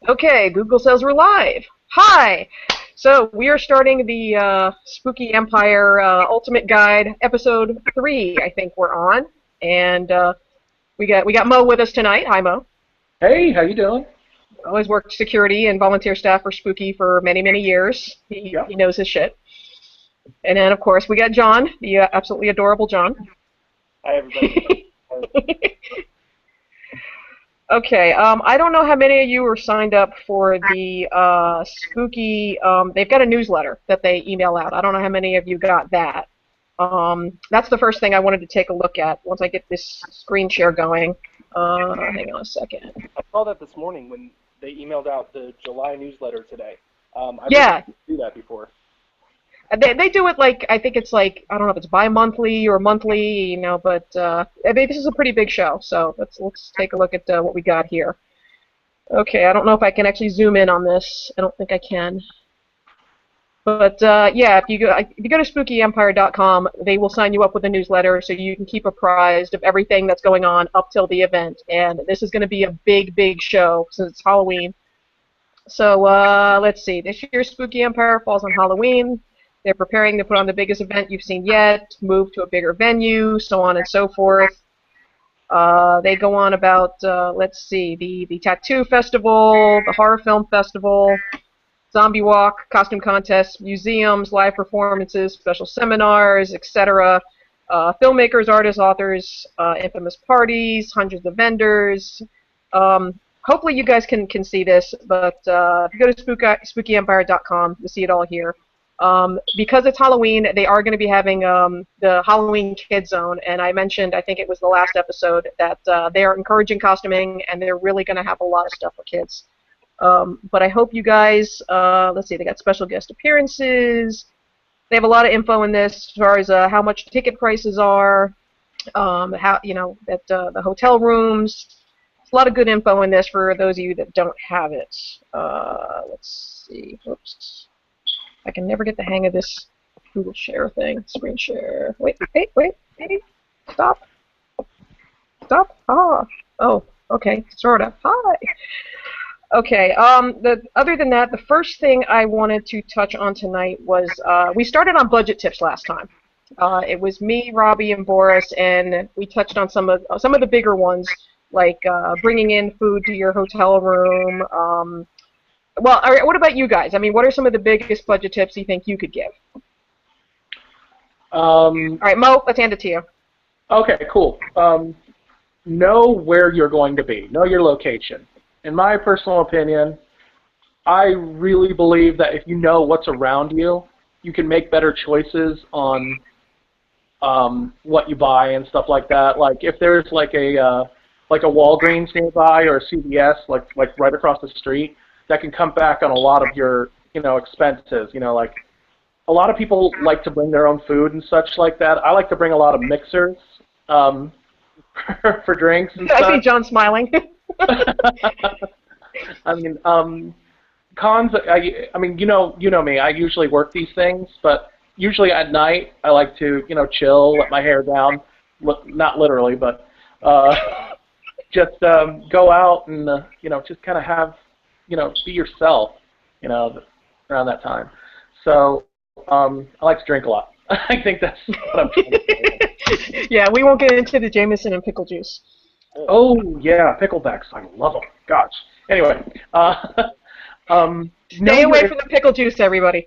Okay, Google says we're live. Hi! So we are starting the Spooky Empire Ultimate Guide, episode 3. I think we're on, and we got Mo with us tonight. Hi, Mo. Hey, how you doing? Always worked security and volunteer staff for Spooky for many years. He Yep. he knows his shit. And then of course we got John, the absolutely adorable John. Hi, everybody. Okay, I don't know how many of you are signed up for the spooky. They've got a newsletter that they email out. I don't know how many of you got that. That's the first thing I wanted to take a look at once I get this screen share going. Hang on a second. I saw that this morning when they emailed out the July newsletter today. I've Yeah, never do that before. they do it like I think it's like I don't know if it's bi-monthly or monthly, but I mean this is a pretty big show, so let's take a look at what we got here. Okay, I don't know if I can actually zoom in on this. I don't think I can. But yeah, if you go to spookyempire.com, they will sign you up with a newsletter so you can keep apprised of everything that's going on up till the event. And this is going to be a big show since it's Halloween. So let's see. This year's Spooky Empire falls on Halloween. They're preparing to put on the biggest event you've seen yet, move to a bigger venue, so on and so forth. They go on about, let's see, the Tattoo Festival, the Horror Film Festival, Zombie Walk, costume contests, museums, live performances, special seminars, etc. Filmmakers, artists, authors, infamous parties, hundreds of vendors. Hopefully you guys can see this, but if you go to spookyempire.com, you'll see it all here. Because it's Halloween, they are going to be having the Halloween Kid Zone, and I mentioned, I think it was the last episode, that they are encouraging costuming, and they're really going to have a lot of stuff for kids. But I hope you guys, let's see, they got special guest appearances. They have a lot of info in this as far as how much ticket prices are, how, that the hotel rooms. There's a lot of good info in this for those of you that don't have it. Let's see. Oops. I can never get the hang of this Google Share thing. Screen share. Wait. Stop. Ah. Oh, okay. Sort of. Hi. Okay, other than that, the first thing I wanted to touch on tonight was we started on budget tips last time. It was me, Robbie, and Boris, and we touched on some of the bigger ones, like bringing in food to your hotel room. Well, all right, what about you guys? I mean, what are some of the biggest budget tips you think you could give? All right, Mo, let's hand it to you. Okay, cool. Know where you're going to be. Know your location. In my personal opinion, I really believe that if you know what's around you, you can make better choices on what you buy and stuff like that. Like if there's like a Walgreens nearby or a CVS like right across the street, that can come back on a lot of your expenses. Like a lot of people like to bring their own food and such like that. I like to bring a lot of mixers for drinks and stuff. I see John smiling. I mean, cons. I mean, you know me. I usually work these things, but usually at night I like to, chill, let my hair down. Not literally, but just go out and just kind of have, be yourself, around that time. So I like to drink a lot. I think that's what I'm trying to say. Yeah, we won't get into the Jameson and pickle juice. Oh yeah, picklebacks. I love them. Gosh. Anyway, Stay away from the pickle juice, everybody.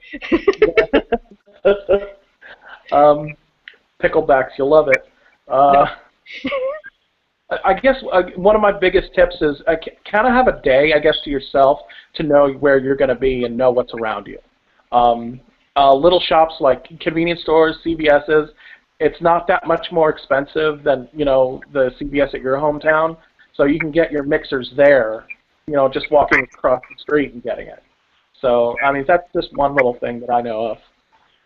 Picklebacks, you'll love it. I guess one of my biggest tips is kind of have a day, I guess, to yourself to know where you're going to be and know what's around you. Little shops like convenience stores, CVS's. It's not that much more expensive than, the CVS at your hometown, so you can get your mixers there, just walking across the street and getting it. So, I mean, that's just one little thing that I know of.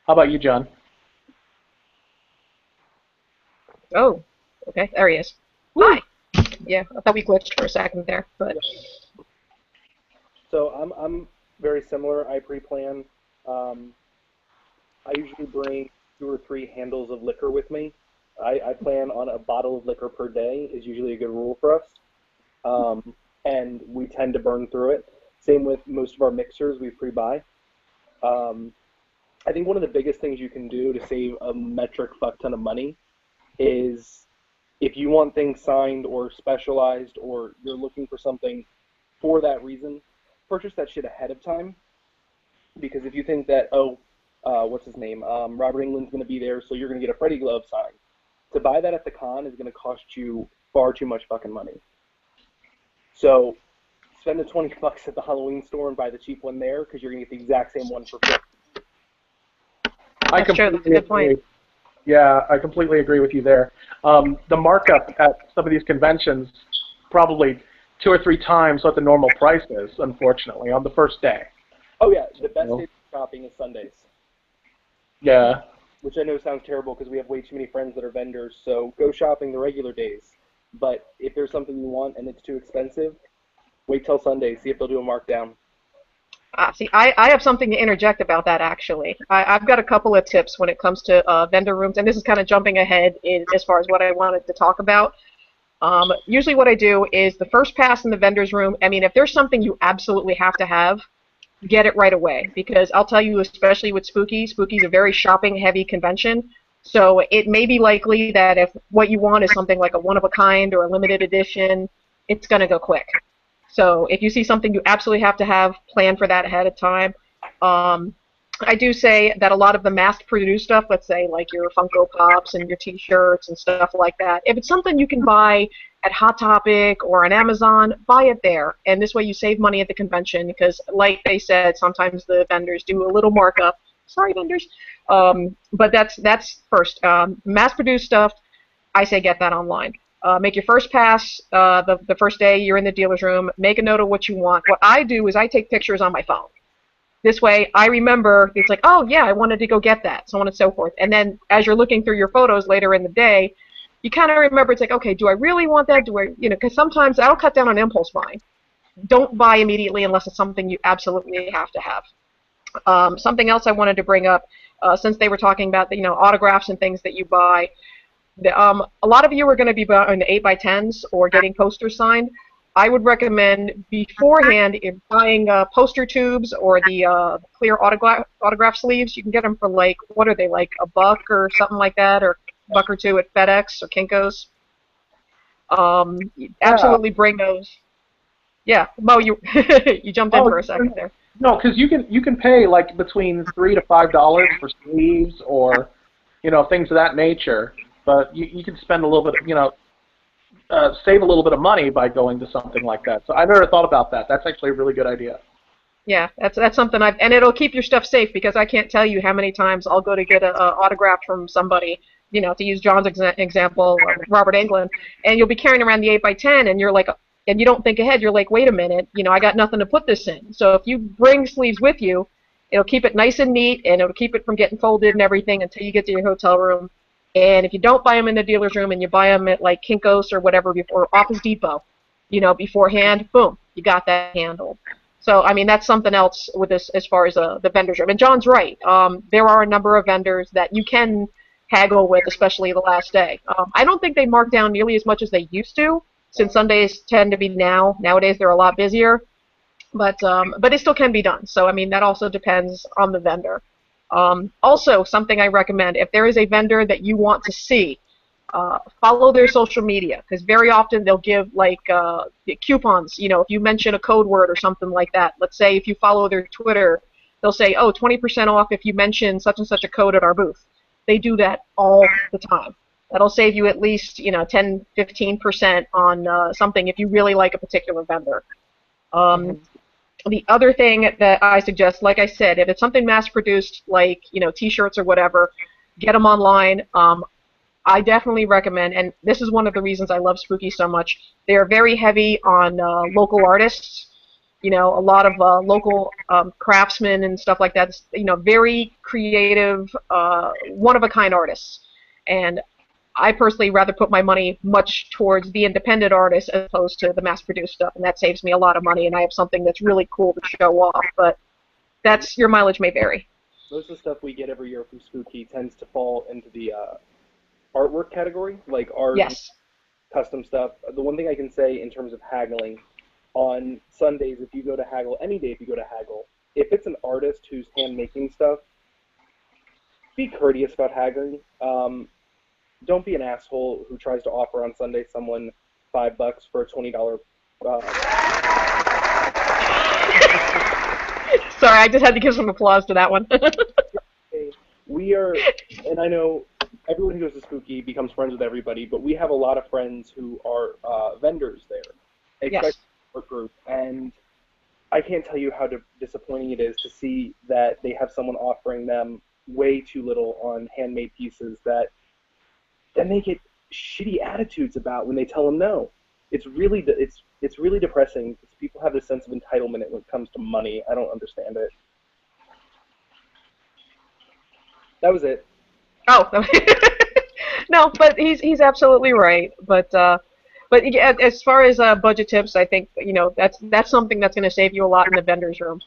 How about you, John? Oh, okay, there he is. Woo. Hi. Yeah, I thought we glitched for a second there, but. So I'm very similar. I pre-plan. I usually bring 2 or 3 handles of liquor with me. I plan on a bottle of liquor per day is usually a good rule for us, and we tend to burn through it. Same with most of our mixers we pre-buy. Um, I think one of the biggest things you can do to save a metric fuck ton of money is if you want things signed or specialized or you're looking for something for that reason, purchase that shit ahead of time. Because if you think that, what's his name? Robert England's going to be there, so you're going to get a Freddie glove signed. To buy that at the con is going to cost you far too much fucking money. So spend the 20 bucks at the Halloween store and buy the cheap one there because you're going to get the exact same one for free. I That's true. That's a completely good point. agree. Yeah, I completely agree with you there. The markup at some of these conventions probably 2 or 3 times what the normal price is, unfortunately, on the first day. Oh yeah, the best So, day for shopping is Sundays, yeah. which I know sounds terrible because we have way too many friends that are vendors. So go shopping the regular days. But if there's something you want and it's too expensive, wait till Sunday, see if they'll do a markdown. See, I have something to interject about that actually. I've got a couple of tips when it comes to vendor rooms, and this is kind of jumping ahead as far as what I wanted to talk about. Usually what I do is the first pass in the vendor's room, I mean, if there's something you absolutely have to have, get it right away. Because I'll tell you, especially with Spooky's a very shopping-heavy convention. So it may be likely that if what you want is something like a one-of-a-kind or a limited edition, it's going to go quick. So if you see something you absolutely have to have, plan for that ahead of time. Um, I do say that a lot of the mass-produced stuff, let's say like your Funko Pops and your T-shirts and stuff like that, if it's something you can buy at Hot Topic or on Amazon, buy it there. And this way you save money at the convention because, like they said, sometimes the vendors do a little markup. Sorry, vendors. But that's first. Mass-produced stuff, I say get that online. Make your first pass the first day you're in the dealer's room. Make a note of what you want. What I do is I take pictures on my phone. This way, I remember, it's like, oh, yeah, I wanted to go get that, so on and so forth. And then as you're looking through your photos later in the day, you kind of remember, it's like, okay, do I really want that? Do I, because sometimes I'll cut down on impulse buying. Don't buy immediately unless it's something you absolutely have to have. Something else I wanted to bring up, since they were talking about the, autographs and things that you buy, a lot of you are going to be buying the 8x10s or getting posters signed. I would recommend beforehand if buying poster tubes or the clear autograph sleeves. You can get them for like, what are they, like $1 or something like that, or $1 or $2 at FedEx or Kinko's. Yeah. Absolutely bring those. Yeah, Mo, you you jumped in Oh, for a second there. no, because you can pay like between $3 to $5 for sleeves or things of that nature. But you can spend a little bit, save a little bit of money by going to something like that. So I never thought about that. That's actually a really good idea. Yeah, that's something and it'll keep your stuff safe because I can't tell you how many times I'll go to get a autograph from somebody, to use John's example, Robert Englund, and you'll be carrying around the 8x10 and you're like, and you don't think ahead, you're like, wait a minute, I got nothing to put this in. So if you bring sleeves with you, it'll keep it nice and neat and it'll keep it from getting folded and everything until you get to your hotel room. And if you don't buy them in the dealer's room and you buy them at like Kinko's or whatever, or Office Depot, beforehand, boom, you got that handled. So, I mean, that's something else with this as far as the vendors room. And John's right. There are a number of vendors that you can haggle with, especially the last day. I don't think they mark down nearly as much as they used to, since Sundays tend to be nowadays they're a lot busier. But it still can be done. So, I mean, that also depends on the vendor. Also, something I recommend, if there is a vendor that you want to see, follow their social media, because very often they'll give like coupons. If you mention a code word or something like that, let's say if you follow their Twitter, they'll say, oh, 20% off if you mention such and such a code at our booth. They do that all the time. That'll save you at least 10, 15% on something if you really like a particular vendor. The other thing that I suggest, like I said, if it's something mass-produced, like T-shirts or whatever, get them online. I definitely recommend, and this is one of the reasons I love Spooky so much. They are very heavy on local artists. A lot of local craftsmen and stuff like that. Very creative, one-of-a-kind artists. And I personally rather put my money much towards the independent artists as opposed to the mass-produced stuff, and that saves me a lot of money. And I have something that's really cool to show off, but that's your mileage may vary. Most of the stuff we get every year from Spooky tends to fall into the artwork category, like art, Yes. custom stuff. The one thing I can say in terms of haggling on Sundays if you go to haggle, any day if you go to haggle, if it's an artist who's hand making stuff, be courteous about haggling. Don't be an asshole who tries to offer on Sunday someone $5 for a $20. Sorry, I just had to give some applause to that one. We are, and I know everyone who goes to Spooky becomes friends with everybody, but we have a lot of friends who are vendors there, especially Yes. our group, and I can't tell you how disappointing it is to see that they have someone offering them way too little on handmade pieces that then they get shitty attitudes about when they tell them no. It's really depressing because people have this sense of entitlement when it comes to money. I don't understand it. That was it. Oh, no, but he's absolutely right. But yeah, as far as budget tips, I think that's something that's going to save you a lot in the vendor's room.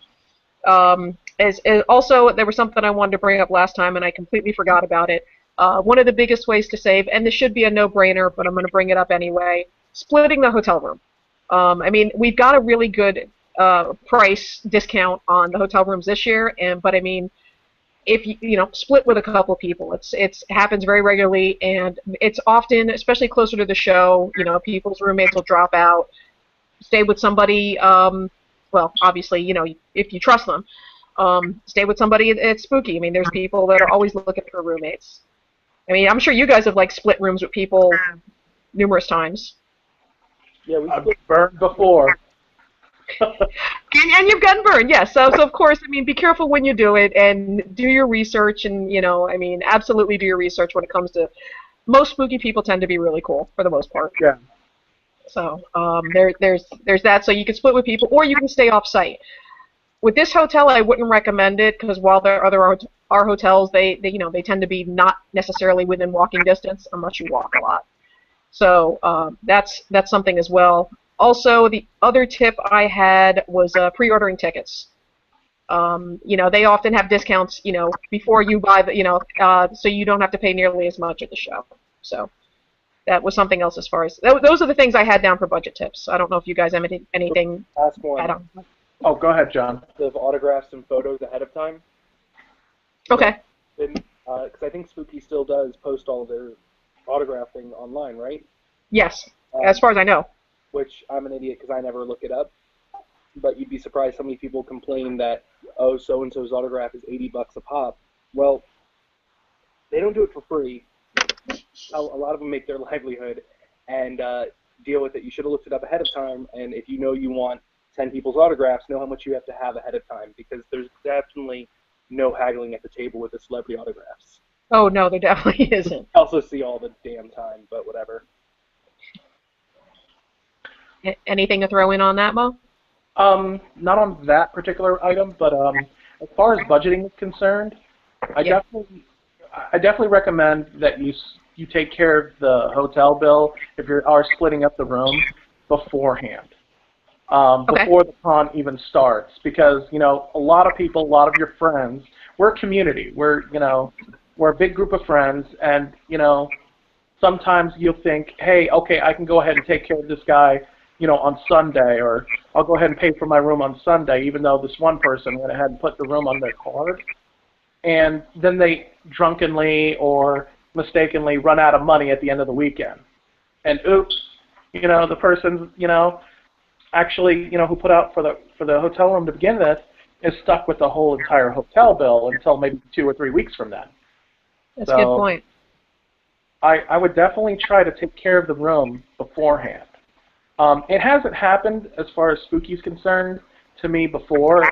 As also, there was something I wanted to bring up last time, and I completely forgot about it. One of the biggest ways to save, and this should be a no-brainer, but I'm going to bring it up anyway, splitting the hotel room. I mean, we've got a really good price discount on the hotel rooms this year, but I mean, if you split with a couple people, it happens very regularly, and it's often, especially closer to the show, people's roommates will drop out, stay with somebody. Well, obviously, if you trust them, stay with somebody. It's spooky. I mean, there's people that are always looking for roommates. I mean, I'm sure you guys have split rooms with people numerous times. Yeah, we I've split. burned before. And you've gotten burned, yes. So of course, I mean, be careful when you do it, and do your research, and I mean, absolutely do your research when it comes to. Most spooky people tend to be really cool for the most part. Yeah. So there's that. So you can split with people, or you can stay off site. With this hotel, I wouldn't recommend it because while there are other hotels, they tend to be not necessarily within walking distance unless you walk a lot. So that's something as well. Also, the other tip I had was pre-ordering tickets. They often have discounts, before you buy so you don't have to pay nearly as much at the show. So that was something else as far as those are the things I had down for budget tips. I don't know if you guys have anything Last one. add on. Oh, go ahead, John. Of autographs and photos ahead of time. Okay. Because I think Spooky still does post all their autographing online, right? Yes, as far as I know. Which I'm an idiot because I never look it up. But you'd be surprised how many people complain that, oh, so-and-so's autograph is $80 a pop. Well, they don't do it for free. A lot of them make their livelihood and deal with it. You should have looked it up ahead of time, and if you know you want 10 people's autographs, know how much you have to have ahead of time, because there's definitely no haggling at the table with the celebrity autographs. Oh, no, there definitely isn't. I also see all the damn time, but whatever. Anything to throw in on that, Mo? Not on that particular item, but as far as budgeting is concerned, I definitely recommend that you take care of the hotel bill if you are splitting up the room beforehand, before the con even starts, because a lot of people, a lot of your friends, we're a community, we're a big group of friends, and sometimes you'll think, hey, okay, I can go ahead and take care of this guy on Sunday, or I'll go ahead and pay for my room on Sunday, even though this one person went ahead and put the room on their card. And then they drunkenly or mistakenly run out of money at the end of the weekend. And oops, the person, actually, who put out for the hotel room to begin with is stuck with the whole entire hotel bill until maybe 2 or 3 weeks from then. That's a good point. I would definitely try to take care of the room beforehand. It hasn't happened as far as Spooky's concerned to me before.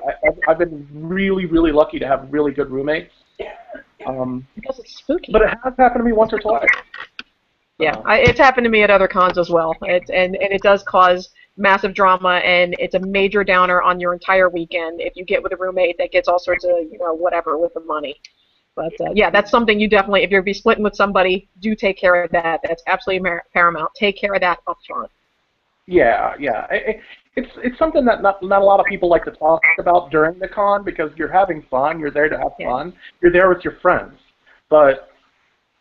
I've been really, really lucky to have really good roommates. Because it's spooky. But it has happened to me once or twice. Yeah, it's happened to me at other cons as well. And it does cause massive drama, and it's a major downer on your entire weekend if you get with a roommate that gets all sorts of, whatever with the money. But yeah, that's something you definitely, if you're be splitting with somebody, do take care of that. That's absolutely paramount. Take care of that up front. Yeah. It's something that not a lot of people like to talk about during the con, because you're having fun, you're there to have fun, you're there with your friends. But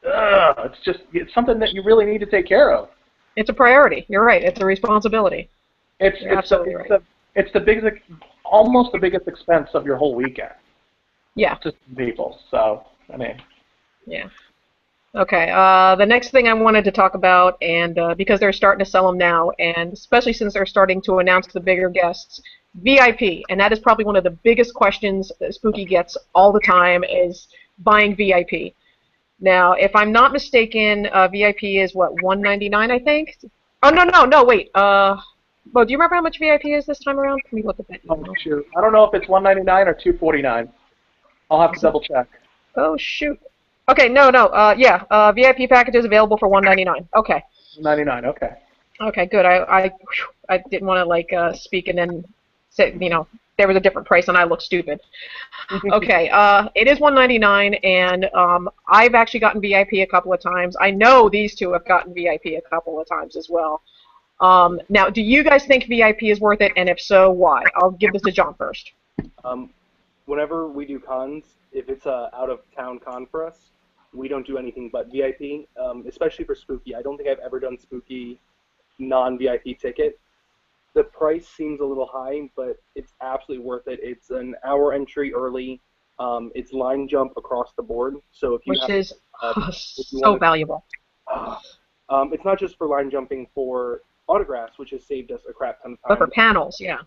it's something that you really need to take care of. It's a priority. You're right. It's a responsibility. It's You're it's the absolutely it's right. the it's the biggest, almost the biggest expense of your whole weekend Yeah, to some people. So I mean, yeah. Okay, the next thing I wanted to talk about, and because they're starting to sell them now, and especially since they're starting to announce the bigger guests, VIP, and that is probably one of the biggest questions that Spooky gets all the time is buying VIP. Now, if I'm not mistaken, VIP is what, 199, I think? Oh, no, no, no, wait. Well, do you remember how much VIP is this time around? Let me look at that oh email. shoot, I don't know if it's 199 or 249. I'll have to Is it? double check. Oh, shoot. Okay, no, no, yeah, VIP packages available for 199. Okay. 99. Okay. Okay, good. I didn't want to like speak and then say, there was a different price and I look stupid. Okay, it is 199 and I've actually gotten VIP a couple of times. I know these two have gotten VIP a couple of times as well. Now, do you guys think VIP is worth it? And if so, why? I'll give this to John first. Um, Whenever we do cons, if it's a out of town con for us, we don't do anything but VIP. Especially for Spooky, I don't think I've ever done Spooky non-VIP ticket. The price seems a little high, but it's absolutely worth it. It's an hour entry early. It's line jump across the board. So if you Which have, is if you so want valuable. to, it's not just for line jumping for autographs, which has saved us a crap ton of But for time. panels, yeah.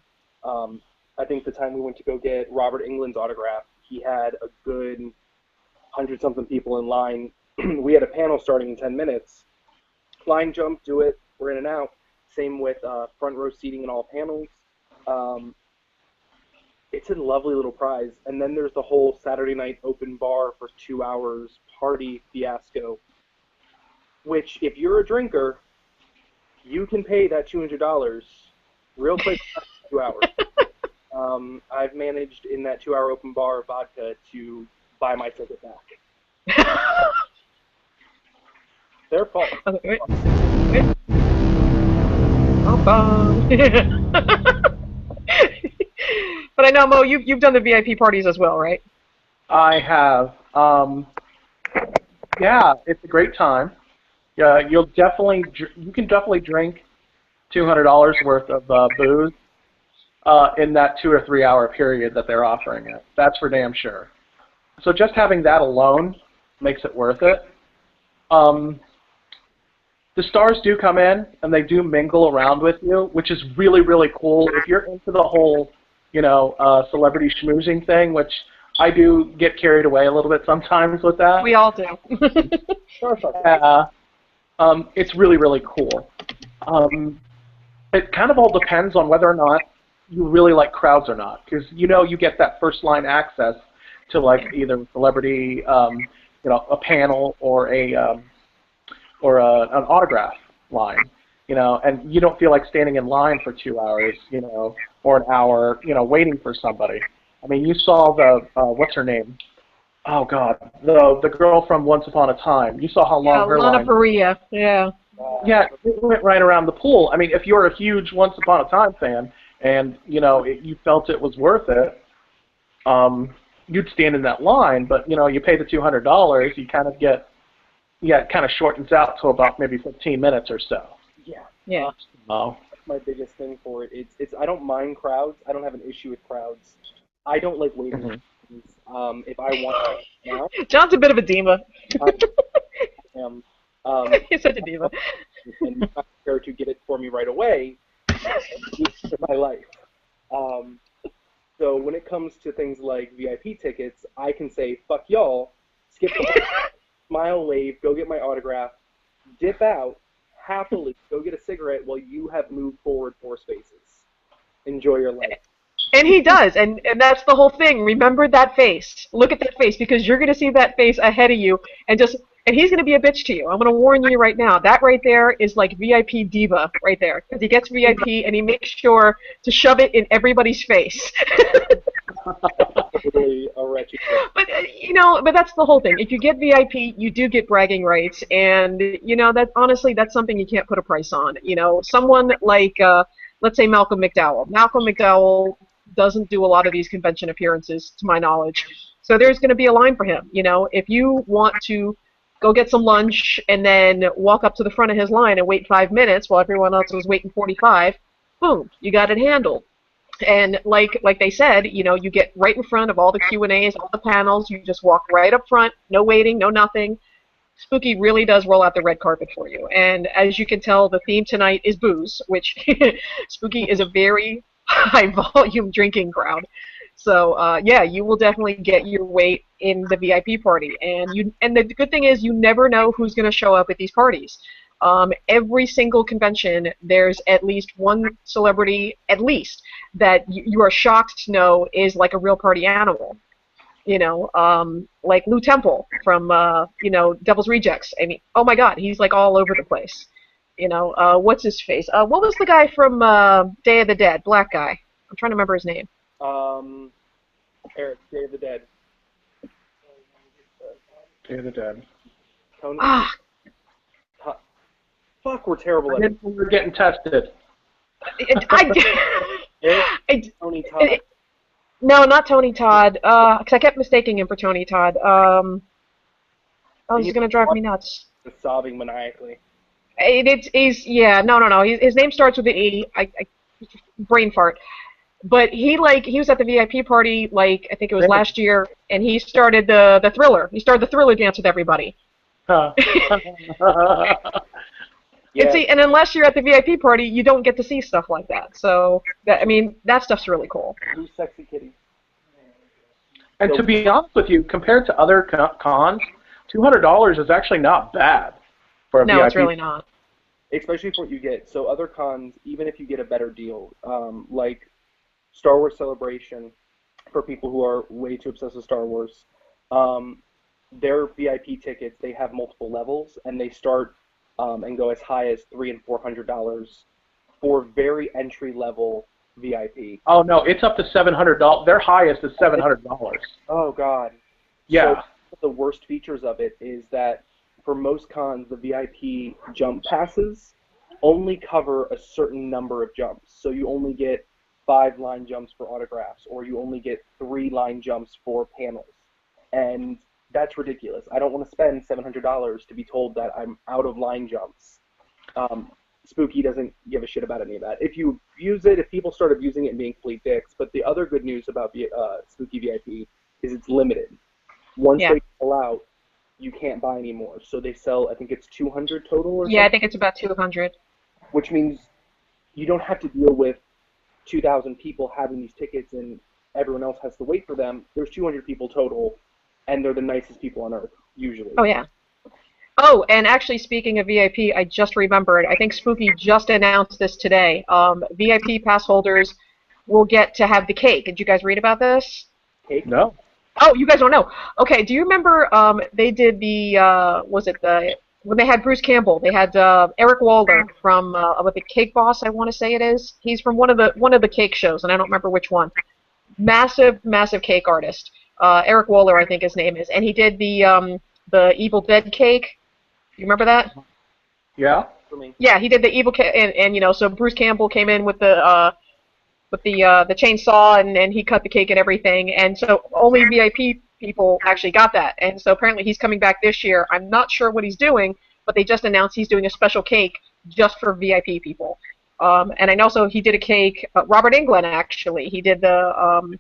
Um, I think the time we went to go get Robert England's autograph, he had a good 100-something people in line. We had a panel starting in 10 minutes. Line jump, do it. We're in and out. Same with front row seating in all panels. Um, it's a lovely little prize. And then there's the whole Saturday night open bar for 2 hours party fiasco, which if you're a drinker, you can pay that $200 real quick in 2 hours. I've managed in that 2 hour open bar vodka to buy my ticket back. Their fault. Okay, wait. But I know, Mo, you've done the VIP parties as well, right? I have. Yeah, it's a great time. Yeah, you can definitely drink $200 worth of booze in that 2 or 3 hour period that they're offering it. That's for damn sure. So just having that alone makes it worth it. The stars do come in and they do mingle around with you, which is really, really cool. If you're into the whole, celebrity schmoozing thing, which I do get carried away a little bit sometimes with that. We all do. Yeah, it's really, really cool. It kind of all depends on whether or not you really like crowds or not, because you get that first line access to like either a celebrity, a panel or an autograph line, and you don't feel like standing in line for 2 hours, or an hour, waiting for somebody. I mean, you saw the what's her name? Oh God, the girl from Once Upon a Time. You saw how Yeah, long her Lana line. Parrilla. Yeah. Yeah, it went right around the pool. I mean, if you're a huge Once Upon a Time fan and you felt it was worth it, you'd stand in that line. But you pay the $200, you kind of get, it kind of shortens out to about maybe 15 minutes or so. Yeah. Yeah. Oh. That's my biggest thing for it. It's I don't mind crowds. I don't have an issue with crowds. I don't like waiting. If I want to now, John's a bit of a diva. I am. He's such a diva. And you're not prepared to get it for me right away. It's my life. So when it comes to things like VIP tickets, I can say fuck y'all, skip the whole smile, wave, go get my autograph, dip out, happily go get a cigarette while you have moved forward 4 spaces. Enjoy your life. And he does, and that's the whole thing. Remember that face. Look at that face, because you're going to see that face ahead of you, and he's going to be a bitch to you. I'm going to warn you right now. That right there is like VIP diva right there, because he gets VIP and he makes sure to shove it in everybody's face. Totally a wretched thing. But that's the whole thing. If you get VIP, you do get bragging rights, and that honestly, that's something you can't put a price on. Someone like let's say Malcolm McDowell. Malcolm McDowell doesn't do a lot of these convention appearances, to my knowledge. So there's going to be a line for him. If you want to go get some lunch and then walk up to the front of his line and wait 5 minutes while everyone else was waiting 45, boom, you got it handled. And like they said, you get right in front of all the Q&As, all the panels. You just walk right up front, no waiting, no nothing. Spooky really does roll out the red carpet for you. And as you can tell, the theme tonight is booze, which Spooky is a very high volume drinking crowd. So yeah, you will definitely get your weight in the VIP party. And the good thing is you never know who's going to show up at these parties. Every single convention, there's at least one celebrity, at least, that you are shocked to know is like a real party animal. Like Lou Temple from Devil's Rejects. I mean, oh my God, he's like all over the place. What's his face? What was the guy from Day of the Dead? Black guy. I'm trying to remember his name. Um, Eric, Day of the Dead. Day of the Dead. Tony. Ah, Fuck, we're terrible at it. We're getting tested. Eric, I, Tony Todd. no, not Tony Todd. Because I kept mistaking him for Tony Todd. Oh, this is gonna drive me nuts. Sobbing maniacally. Yeah, no. His name starts with an E. Brain fart. But he was at the VIP party I think it was last year, and he started the Thriller. He started the Thriller dance with everybody. Huh. Yeah. And unless you're at the VIP party, you don't get to see stuff like that. So that stuff's really cool. Who's Sexy Kitty? And to be honest with you, compared to other cons, $200 is actually not bad for a VIP. No, it's really not. Especially for what you get. So other cons, even if you get a better deal, like Star Wars Celebration, for people who are way too obsessed with Star Wars, their VIP tickets, they have multiple levels, and they start and go as high as $300 and $400 for very entry level VIP. Oh no, it's up to $700. Their highest is $700. Oh God. Yeah. So the worst features of it is that for most cons, the VIP jump passes only cover a certain number of jumps. So you only get 5 line jumps for autographs, or you only get 3 line jumps for panels. And that's ridiculous. I don't want to spend $700 to be told that I'm out of line jumps. Spooky doesn't give a shit about any of that. If you use it, if people start abusing it and being complete dicks, but the other good news about Spooky VIP is it's limited. Once they sell out, you can't buy anymore. So they sell, I think it's 200 total or something? Yeah, I think it's about 200. Which means you don't have to deal with 2,000 people having these tickets and everyone else has to wait for them. There's 200 people total, and they're the nicest people on earth, usually. Oh, yeah. Oh, and actually, speaking of VIP, I just remembered. I think Spooky just announced this today. VIP pass holders will get to have the cake. Did you guys read about this? Cake? No. Oh, you guys don't know. Okay, do you remember they did when they had Bruce Campbell, they had Eric Walder from the Cake Boss, I want to say it is. He's from one of the cake shows, and I don't remember which one. Massive cake artist. Eric Waller, I think his name is, and he did the Evil Dead cake. You remember that? Yeah. For me. Yeah, he did the evil cake, and so Bruce Campbell came in with the chainsaw, and he cut the cake and everything, and so only VIP people actually got that, and so apparently he's coming back this year. I'm not sure what he's doing, but they just announced he's doing a special cake just for VIP people. And I know so he did a cake. Robert Englund actually, he did the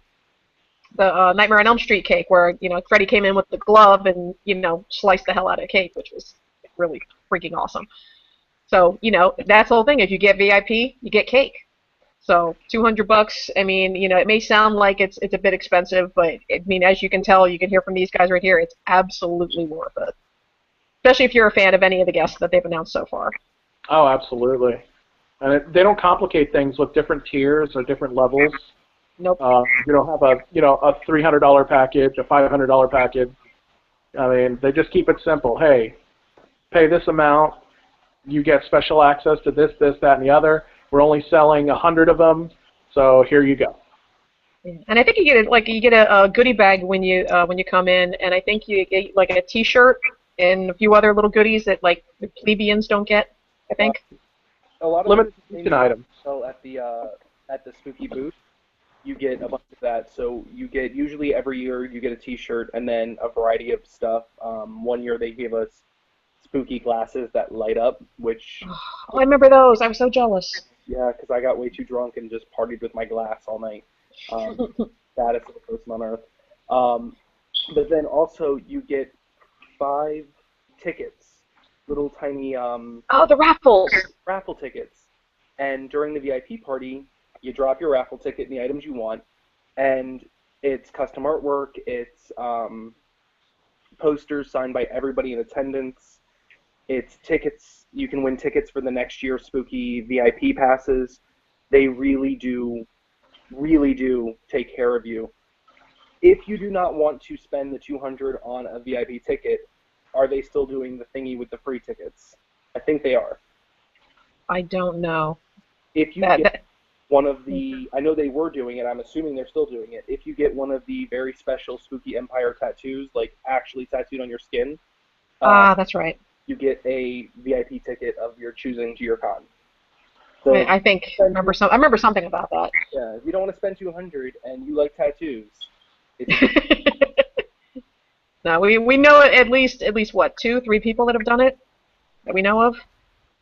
Nightmare on Elm Street cake where Freddy came in with the glove and sliced the hell out of the cake, which was really freaking awesome. So that's the whole thing. If you get VIP, you get cake. So $200. I mean, it may sound like it's a bit expensive, but I mean, as you can tell, you can hear from these guys right here, it's absolutely worth it. Especially if you're a fan of any of the guests that they've announced so far. Oh, absolutely. And they don't complicate things with different tiers or different levels. Nope. You don't have a $300 package, a $500 package. I mean, they just keep it simple. Hey, pay this amount, you get special access to this, that, and the other. We're only selling 100 of them, so here you go. Yeah. And I think you get a goodie bag when you come in, and I think you get like a T-shirt and a few other little goodies that like the plebeians don't get. I think. A lot of Limited edition items. So at the Spooky booth, you get a bunch of that. So you get usually every year you get a T-shirt and then a variety of stuff. One year they gave us spooky glasses that light up, which Oh, I remember those. I was so jealous. Yeah, because I got way too drunk and just partied with my glass all night. Saddest little person on earth. Um, but then also you get 5 tickets, little tiny Oh, the raffles. raffle tickets. And during the VIP party, you drop your raffle ticket and the items you want, and it's custom artwork, it's posters signed by everybody in attendance, it's tickets. You can win tickets for the next year's spooky VIP passes. They really do take care of you. If you do not want to spend the 200 on a VIP ticket, are they still doing the thingy with the free tickets? I think they are. I don't know. If you That, get that one of the, I know they were doing it, I'm assuming they're still doing it. If you get one of the very special Spooky Empire tattoos, like actually tattooed on your skin, uh, that's right. you get a VIP ticket of your choosing to your con. So I think I remember something about that. yeah, if you don't want to spend 200 and you like tattoos, it's a good. No, we know at least what, 2, 3 people that have done it that we know of.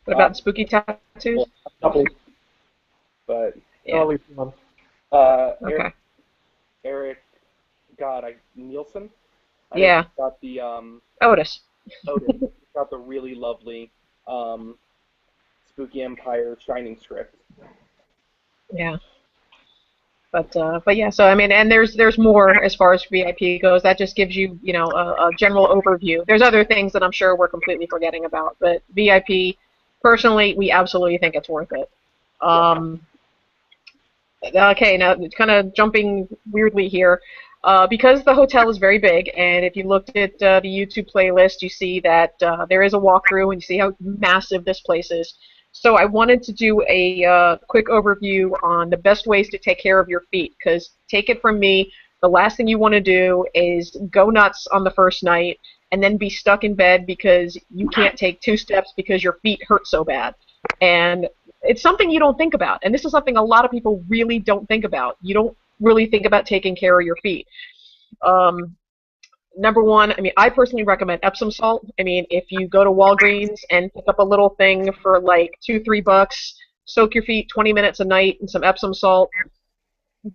What Uh, about spooky tattoos? well, Couple, but no, Yeah. at least one. Eric, Okay. Eric, God, Nielsen. I know Yeah. he's got the Otis. Otis. He's got the really lovely um, Spooky Empire Shining script. Yeah. But yeah. So I mean, and there's more as far as VIP goes. That just gives you a general overview. There's other things that I'm sure we're completely forgetting about, but VIP, personally, we absolutely think it's worth it. Yeah. Okay, now kind of jumping weirdly here. Because the hotel is very big, and if you looked at the YouTube playlist, you see that there is a walkthrough, and you see how massive this place is. So I wanted to do a quick overview on the best ways to take care of your feet, because take it from me, the last thing you want to do is go nuts on the first night and then be stuck in bed because you can't take 2 steps because your feet hurt so bad. And it's something you don't think about, and this is something a lot of people really don't think about. You don't really think about taking care of your feet. Um, Number one, I mean, I personally recommend Epsom salt. I mean, if you go to Walgreens and pick up a little thing for like 2, 3 bucks, soak your feet 20 minutes a night in some Epsom salt,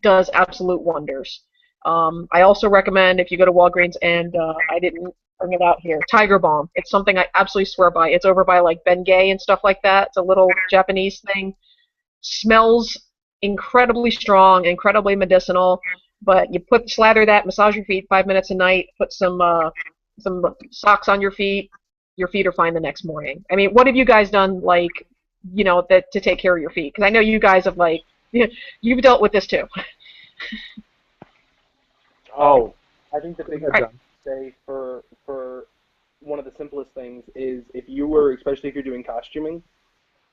does absolute wonders. I also recommend if you go to Walgreens, and I didn't bring it out here, Tiger Balm. It's something I absolutely swear by. It's over by like Bengay and stuff like that. It's a little Japanese thing. Smells incredibly strong, incredibly medicinal. But you slather that, massage your feet 5 minutes a night, put some socks on your feet are fine the next morning. I mean, what have you guys done like, that to take care of your feet? Because I know you guys have like, you've dealt with this too. Um, Oh, I think the go biggest ahead, Right. John. say for one of the simplest things is if you were, especially if you're doing costuming,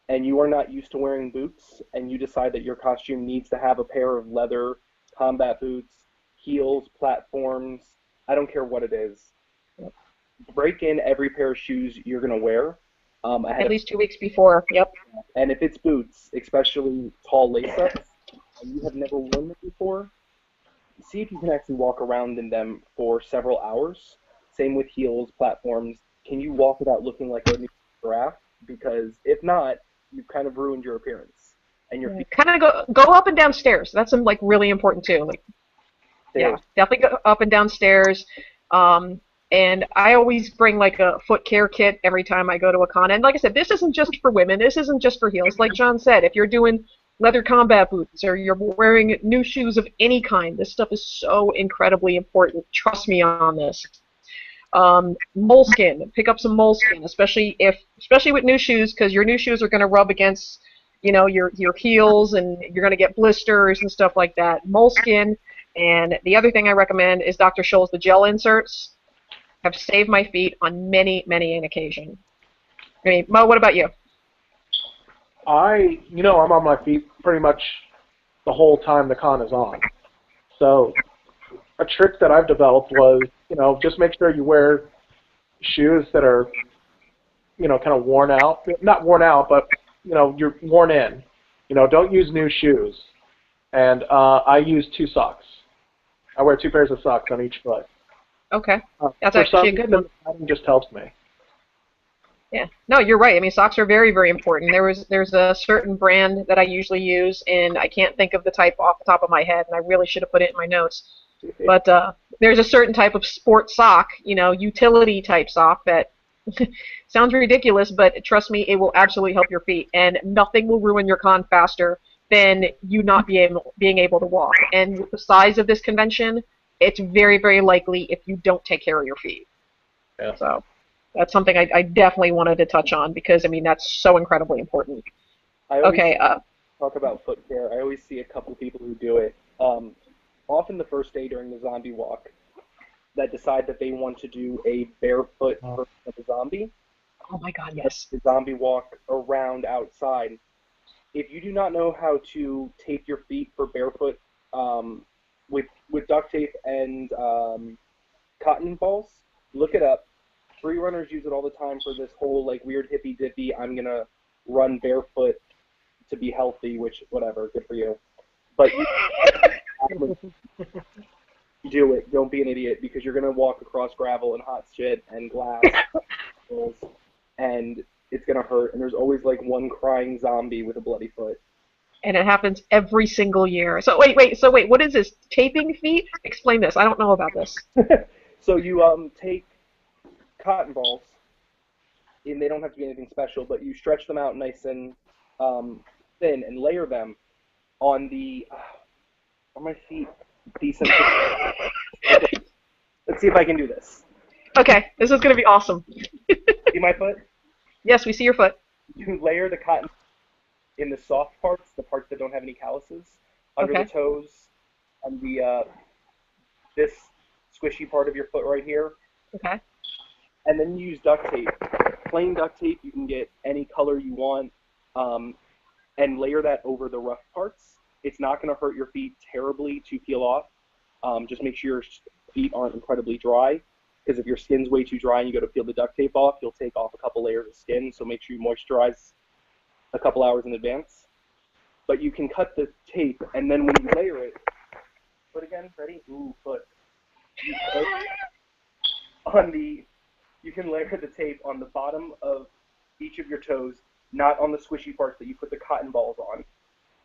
and you are not used to wearing boots, and you decide that your costume needs to have a pair of leather combat boots, heels, platforms, I don't care what it is, break in every pair of shoes you're going to wear ahead At of least 2 weeks before. Yep. time. And if it's boots, especially tall lace-ups, and you have never worn them before, see if you can actually walk around in them for several hours. Same with heels, platforms. Can you walk without looking like a new giraffe? Because if not, you've kind of ruined your appearance and your Yeah. feet Kind of go up and down stairs. That's like really important too. Like, yeah, stairs. definitely go up and down stairs. Um, and I always bring like a foot care kit every time I go to a con. And like I said, this isn't just for women. This isn't just for heels. Like John said, if you're doing leather combat boots or you're wearing new shoes of any kind, this stuff is so incredibly important. Trust me on this. Moleskin, pick up some moleskin, especially with new shoes, because your new shoes are going to rub against, your heels, and you're going to get blisters and stuff like that. Moleskin, and the other thing I recommend is Dr. Scholl's the gel inserts. Have saved my feet on many, many an occasion. I mean, Mo, what about you? I'm on my feet pretty much the whole time the con is on. So a trick that I've developed was, just make sure you wear shoes that are, kind of worn out. Not worn out, but, you're worn in. Don't use new shoes. And I use 2 socks. I wear 2 pairs of socks on each foot. Okay, that's For some actually a good reason, one. the pattern just helps me. Yeah. No, you're right. I mean, socks are very, very important. There's a certain brand that I usually use, and I can't think of the type off the top of my head, and I really should have put it in my notes. But there's a certain type of sport sock, utility type sock that sounds ridiculous, but trust me, it will absolutely help your feet, and nothing will ruin your con faster than you not being able to walk. And with the size of this convention, it's very, very likely if you don't take care of your feet. Yeah. So that's something I definitely wanted to touch on because I mean that's so incredibly important. I always Okay, talk about foot care. I always see a couple people who do it. Often the first day during the zombie walk that decide that they want to do a barefoot version of the zombie. oh my God, yes. The zombie walk around outside. If you do not know how to tape your feet for barefoot with duct tape and cotton balls, look it up. Free runners use it all the time for this whole like weird hippy dippy. I'm gonna run barefoot to be healthy, which whatever, good for you. But you do it. Don't be an idiot because you're gonna walk across gravel and hot shit and glass, and it's gonna hurt. And there's always like one crying zombie with a bloody foot. And it happens every single year. So wait, what is this? Taping feet? Explain this. I don't know about this. So you take cotton balls, and they don't have to be anything special, but you stretch them out nice and thin and layer them on the are my feet decent? Okay. Let's see if I can do this. Okay, this is gonna be awesome. See my foot? Yes, we see your foot. You layer the cotton in the soft parts, the parts that don't have any calluses, under Okay. the toes, on the this squishy part of your foot right here, Okay. and then you use duct tape. Plain duct tape, you can get any color you want, and layer that over the rough parts. It's not going to hurt your feet terribly to peel off. Just make sure your feet aren't incredibly dry, because if your skin's way too dry and you go to peel the duct tape off, you'll take off a couple layers of skin, so make sure you moisturize a couple hours in advance. But you can cut the tape, and then when you layer it, foot again, ready? Ooh, foot. You put on the, you can layer the tape on the bottom of each of your toes, not on the squishy parts that you put the cotton balls on,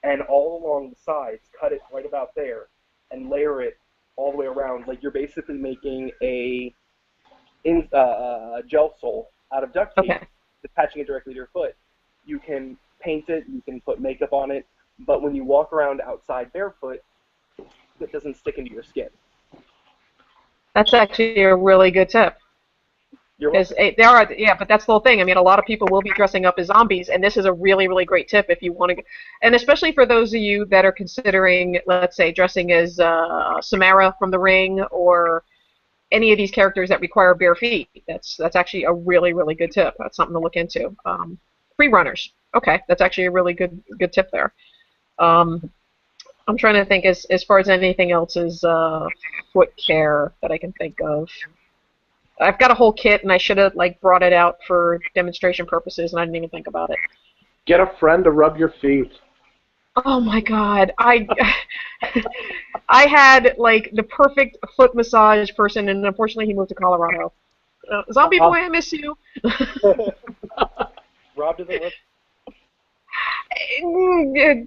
and all along the sides, cut it right about there, and layer it all the way around. Like you're basically making a gel sole out of duct tape, Okay. attaching it directly to your foot. You can paint it, you can put makeup on it, but when you walk around outside barefoot, it doesn't stick into your skin. That's actually a really good tip. You're Because welcome. there are, yeah, but that's the whole thing. I mean, a lot of people will be dressing up as zombies, and this is a really, really great tip if you want to, and especially for those of you that are considering, let's say, dressing as Samara from The Ring or any of these characters that require bare feet. That's actually a really, really good tip. That's something to look into. Free runners. Okay, that's actually a really good tip there. Um, I'm trying to think as far as anything else is foot care that I can think of. I've got a whole kit, and I should have like brought it out for demonstration purposes, and I didn't even think about it. Get a friend to rub your feet. Oh my God, I had like the perfect foot massage person, and unfortunately he moved to Colorado. Zombie boy, I miss you. Rob doesn't look.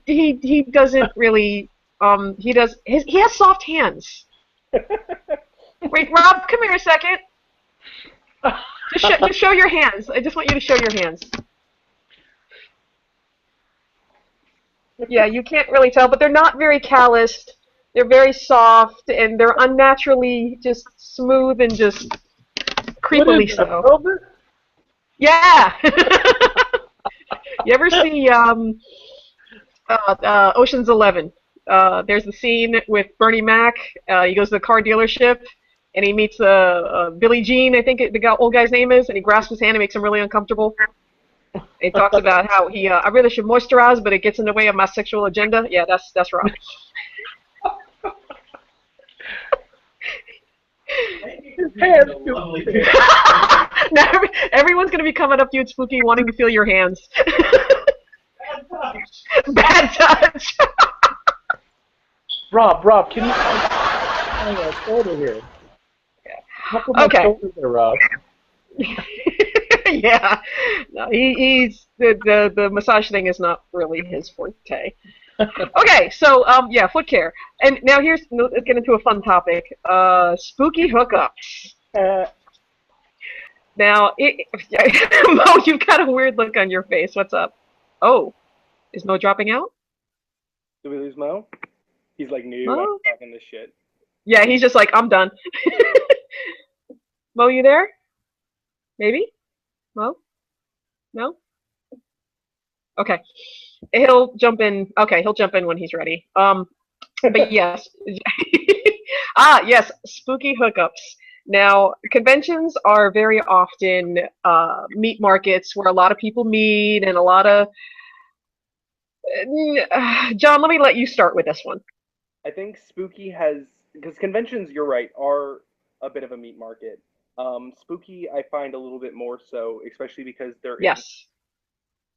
He doesn't really. He has soft hands. Wait, Rob, come here a second. Just show your hands. I just want you to show your hands. Yeah, you can't really tell, but they're not very calloused. They're very soft, and they're unnaturally just smooth and just What creepily is that, so. velvet? Yeah. You ever see Ocean's 11? There's the scene with Bernie Mac. He goes to the car dealership, and he meets Billy Jean, I think old guy's name is, and he grasps his hand and makes him really uncomfortable. He talks about how I really should moisturize, but it gets in the way of my sexual agenda. Yeah, that's right. His hands feel Now everyone's going to be coming up to you, Spooky, wanting to feel your hands. Bad touch. Rob, can you find my shoulder here? How come my Okay. shoulder there, Rob? Yeah, no, he's the massage thing is not really his forte. Okay, so yeah, foot care, and now let's get into a fun topic. Spooky hookups. Uh, Now, Mo, you've got a weird look on your face. What's up? Oh, is Mo dropping out? did we lose Mo? He's like, new. I'm Mo? talking this shit. Yeah, he's just like, I'm done. Mo, you there? Maybe? Mo? No? Okay. He'll jump in. Okay, he'll jump in when he's ready. But yes. Yes, spooky hookups. Now, conventions are very often meat markets where a lot of people meet and a lot of. John, let me let you start with this one. I think Spooky has, because conventions, you're right, are a bit of a meat market. Spooky, I find a little bit more so, especially because there is Yes.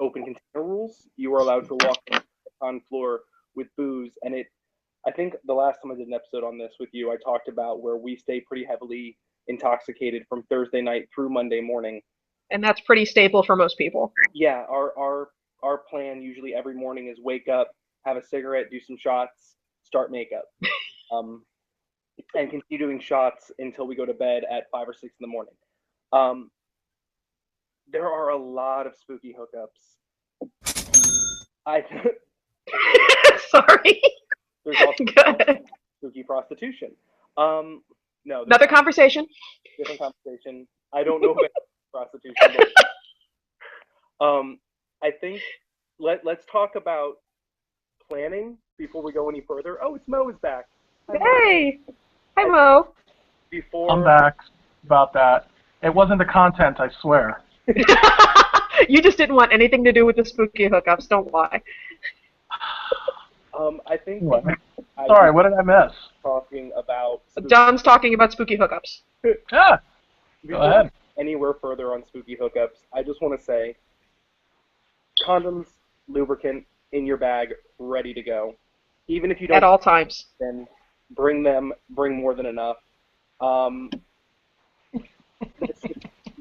open container rules. You are allowed to walk on floor with booze, and it. I think the last time I did an episode on this with you, I talked about where we stay pretty heavily intoxicated from Thursday night through Monday morning. And that's pretty staple for most people. Yeah, our plan usually every morning is wake up, have a cigarette, do some shots, start makeup, um, and continue doing shots until we go to bed at 5 or 6 in the morning. Um, there are a lot of spooky hookups. I Sorry. there's also Good. spooky prostitution. No, there's Another conversation. a different conversation. I don't know about prostitution, but I think let's talk about planning before we go any further. Oh, it's Mo is back. Hi, Mo. Hey. Hi, Mo. Before I'm back about that. It wasn't the content, I swear. You just didn't want anything to do with the spooky hookups. Don't lie. I think What? I Sorry, was what did I miss? talking about John's talking about spooky hookups. Ah, go before ahead. anywhere further on spooky hookups. I just want to say, condoms, lubricant in your bag, ready to go. Even if you At don't, all times. then bring them. Bring more than enough. Um, that's just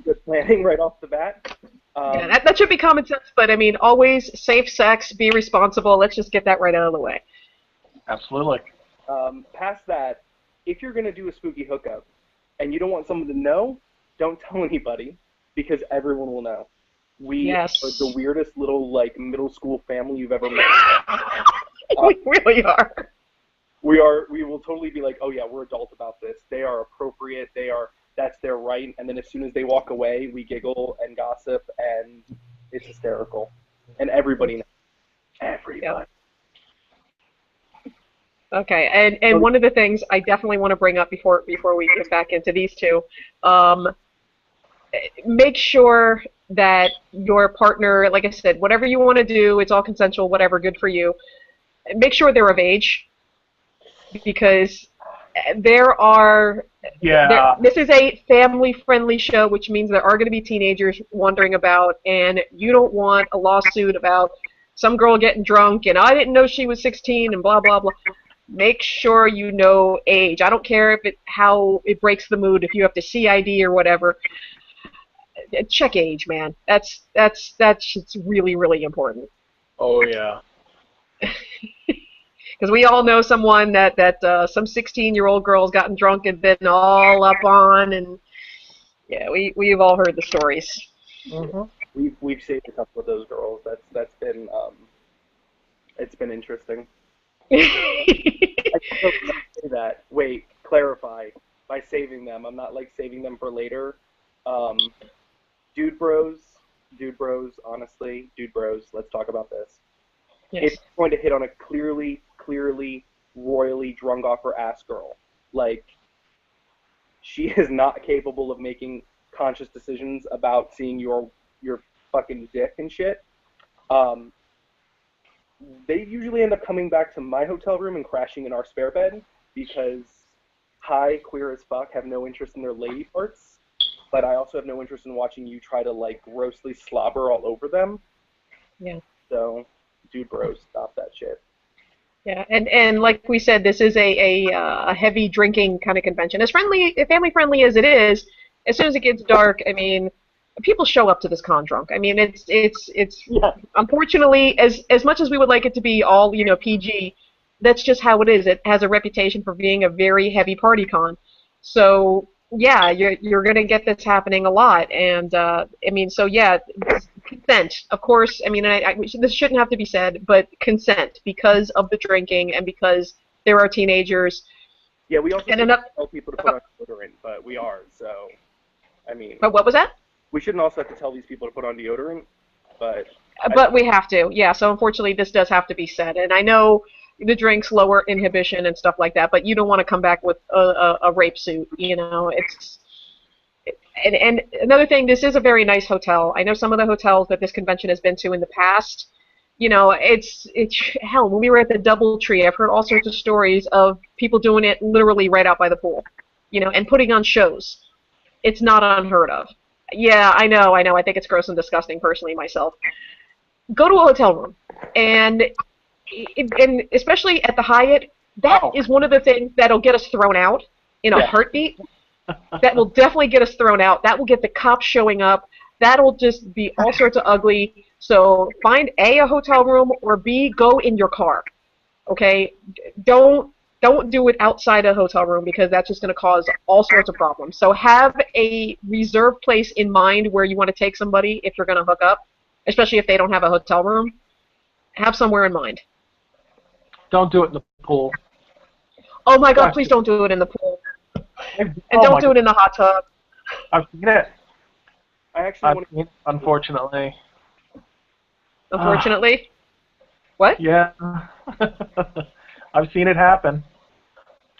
good planning right off the bat. Yeah, that should be common sense, but I mean, always safe sex, be responsible. Let's just get that right out of the way. Absolutely. Past that, if you're going to do a spooky hookup and you don't want someone to know, don't tell anybody because everyone will know. We Yes. are the weirdest little like middle school family you've ever met. We really are. We will totally be like, oh yeah, we're adult about this. They are appropriate. That's their right. And then as soon as they walk away, we giggle and gossip, and it's hysterical. And everybody knows. Everybody. Yep. Okay, and one of the things I definitely want to bring up before we get back into these two, make sure that your partner, like I said, whatever you want to do, it's all consensual, whatever, good for you. Make sure they're of age, because Yeah. this is a family-friendly show, which means there are going to be teenagers wandering about, and you don't want a lawsuit about some girl getting drunk and I didn't know she was 16 and blah blah blah. Make sure you know age. I don't care how it breaks the mood if you have to see ID or whatever. Check age, man. That's really really important. Oh, yeah. Because we all know someone that some 16-year-old girl's gotten drunk and been all up on, and yeah, we've all heard the stories. Mm-hmm. We've saved a couple of those girls. That's been it's been interesting. I don't say that. Wait, clarify. By saving them, I'm not like saving them for later. Dude bros, honestly, dude bros, let's talk about this. Yes. If you're going to hit on a clearly, royally drunk off her ass girl, like, she is not capable of making conscious decisions about seeing your fucking dick and shit. They usually end up coming back to my hotel room and crashing in our spare bed because I, queer as fuck, have no interest in their lady parts, but I also have no interest in watching you try to like grossly slobber all over them. Yeah. So, dude bros, stop that shit. Yeah, and like we said, this is a heavy drinking kind of convention. As family friendly as it is, as soon as it gets dark, I mean, people show up to this con drunk. I mean, it's Yeah. unfortunately, as much as we would like it to be all, PG, that's just how it is. It has a reputation for being a very heavy party con. So yeah, you're gonna get this happening a lot, and I mean, so yeah, consent, of course. I mean, this shouldn't have to be said, but consent because of the drinking and because there are teenagers. Yeah, we also And shouldn't enough. tell people to put on deodorant, but we are. So, I mean, But what was that? we shouldn't also have to tell these people to put on deodorant, but But we have to, yeah. So unfortunately, this does have to be said. And I know the drinks lower inhibition and stuff like that, but you don't want to come back with a rape suit. It's and another thing. This is a very nice hotel. I know some of the hotels that this convention has been to in the past. It's hell. When we were at the DoubleTree, I've heard all sorts of stories of people doing it literally right out by the pool. And putting on shows. It's not unheard of. Yeah, I know. I think it's gross and disgusting personally myself. Go to a hotel room, and especially at the Hyatt, that Oh. is one of the things that'll get us thrown out in a Yeah. heartbeat. That will definitely get us thrown out. That will get the cops showing up. That'll just be all sorts of ugly. So find a hotel room, or B, go in your car. Okay, don't do it outside a hotel room because that's just going to cause all sorts of problems. So have a reserved place in mind where you want to take somebody if you're going to hook up, especially if they don't have a hotel room. Have somewhere in mind. Don't do it in the pool. Oh my God, please don't do it in the pool. And don't do it in the hot tub. I've seen it. I actually I've want seen it, unfortunately. Unfortunately. What? Yeah. I've seen it happen.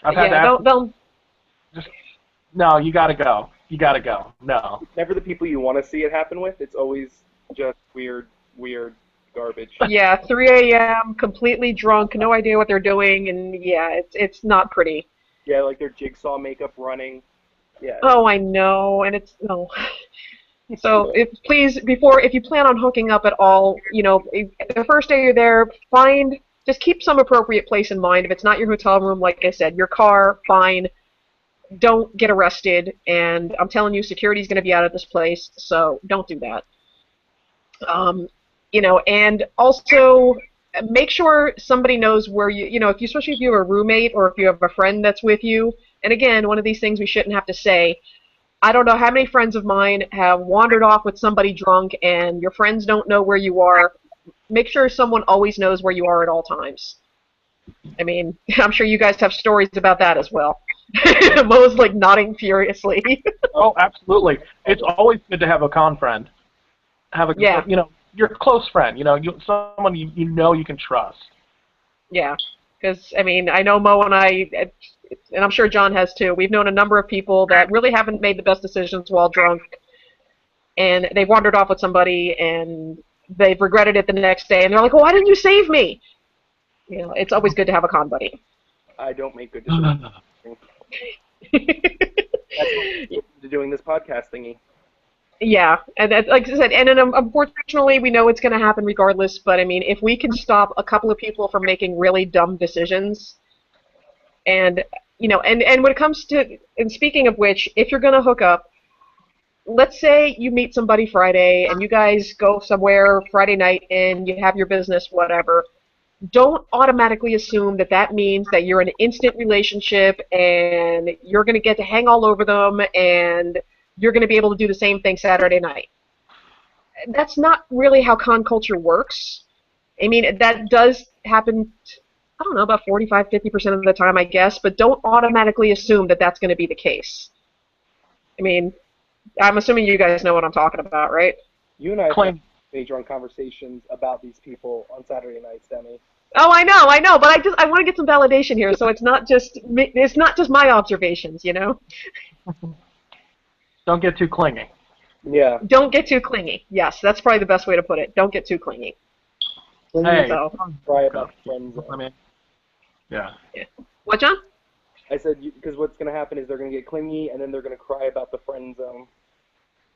I've had Yeah, to don't. No, you gotta go. You gotta go. No. never the people you want to see it happen with. It's always just weird garbage. Yeah, 3 a.m., completely drunk, no idea what they're doing, and yeah, it's not pretty. Yeah, like their jigsaw makeup running. Yeah. Oh, I know, and it's no. So please, if you plan on hooking up at all, the first day you're there, just keep some appropriate place in mind. If it's not your hotel room, like I said, your car, fine. Don't get arrested, and I'm telling you, security's going to be out of this place, so don't do that. And also make sure somebody knows where especially if you have a roommate or if you have a friend that's with you. And again, one of these things we shouldn't have to say. I don't know how many friends of mine have wandered off with somebody drunk and your friends don't know where you are. Make sure someone always knows where you are at all times. I mean, I'm sure you guys have stories about that as well. Mo's like nodding furiously. Oh, absolutely. It's always good to have a con friend. Have a your close friend. Someone you know you can trust. Yeah, because I mean, I know Mo and I, and I'm sure John has too. We've known a number of people that really haven't made the best decisions while drunk, and they wandered off with somebody, and they've regretted it the next day, and they're like, "Well, why didn't you save me?" It's always good to have a con buddy. I don't make good decisions. That's what I'm doing this podcast thingy. Yeah, and like I said, and then, unfortunately, we know it's going to happen regardless. But I mean, if we can stop a couple of people from making really dumb decisions, and and when it comes to, and speaking of which, if you're going to hook up, let's say you meet somebody Friday and you guys go somewhere Friday night and you have your business, whatever. Don't automatically assume that means that you're in an instant relationship and you're going to get to hang all over them and you're going to be able to do the same thing Saturday night. That's not really how con culture works. I mean, that does happen, I don't know, about 45, 50% of the time, I guess, but don't automatically assume that that's going to be the case. I mean, I'm assuming you guys know what I'm talking about, right? You and I have many drunk conversations about these people on Saturday nights, Demmie. Oh, I know, but I want to get some validation here, so it's not just my observations, Don't get too clingy. Yeah. Don't get too clingy. Yes, that's probably the best way to put it. Don't get too clingy. Hey. Cry about friends. I mean, yeah. What, John? I said, because what's going to happen is they're going to get clingy, and then they're going to cry about the friend zone.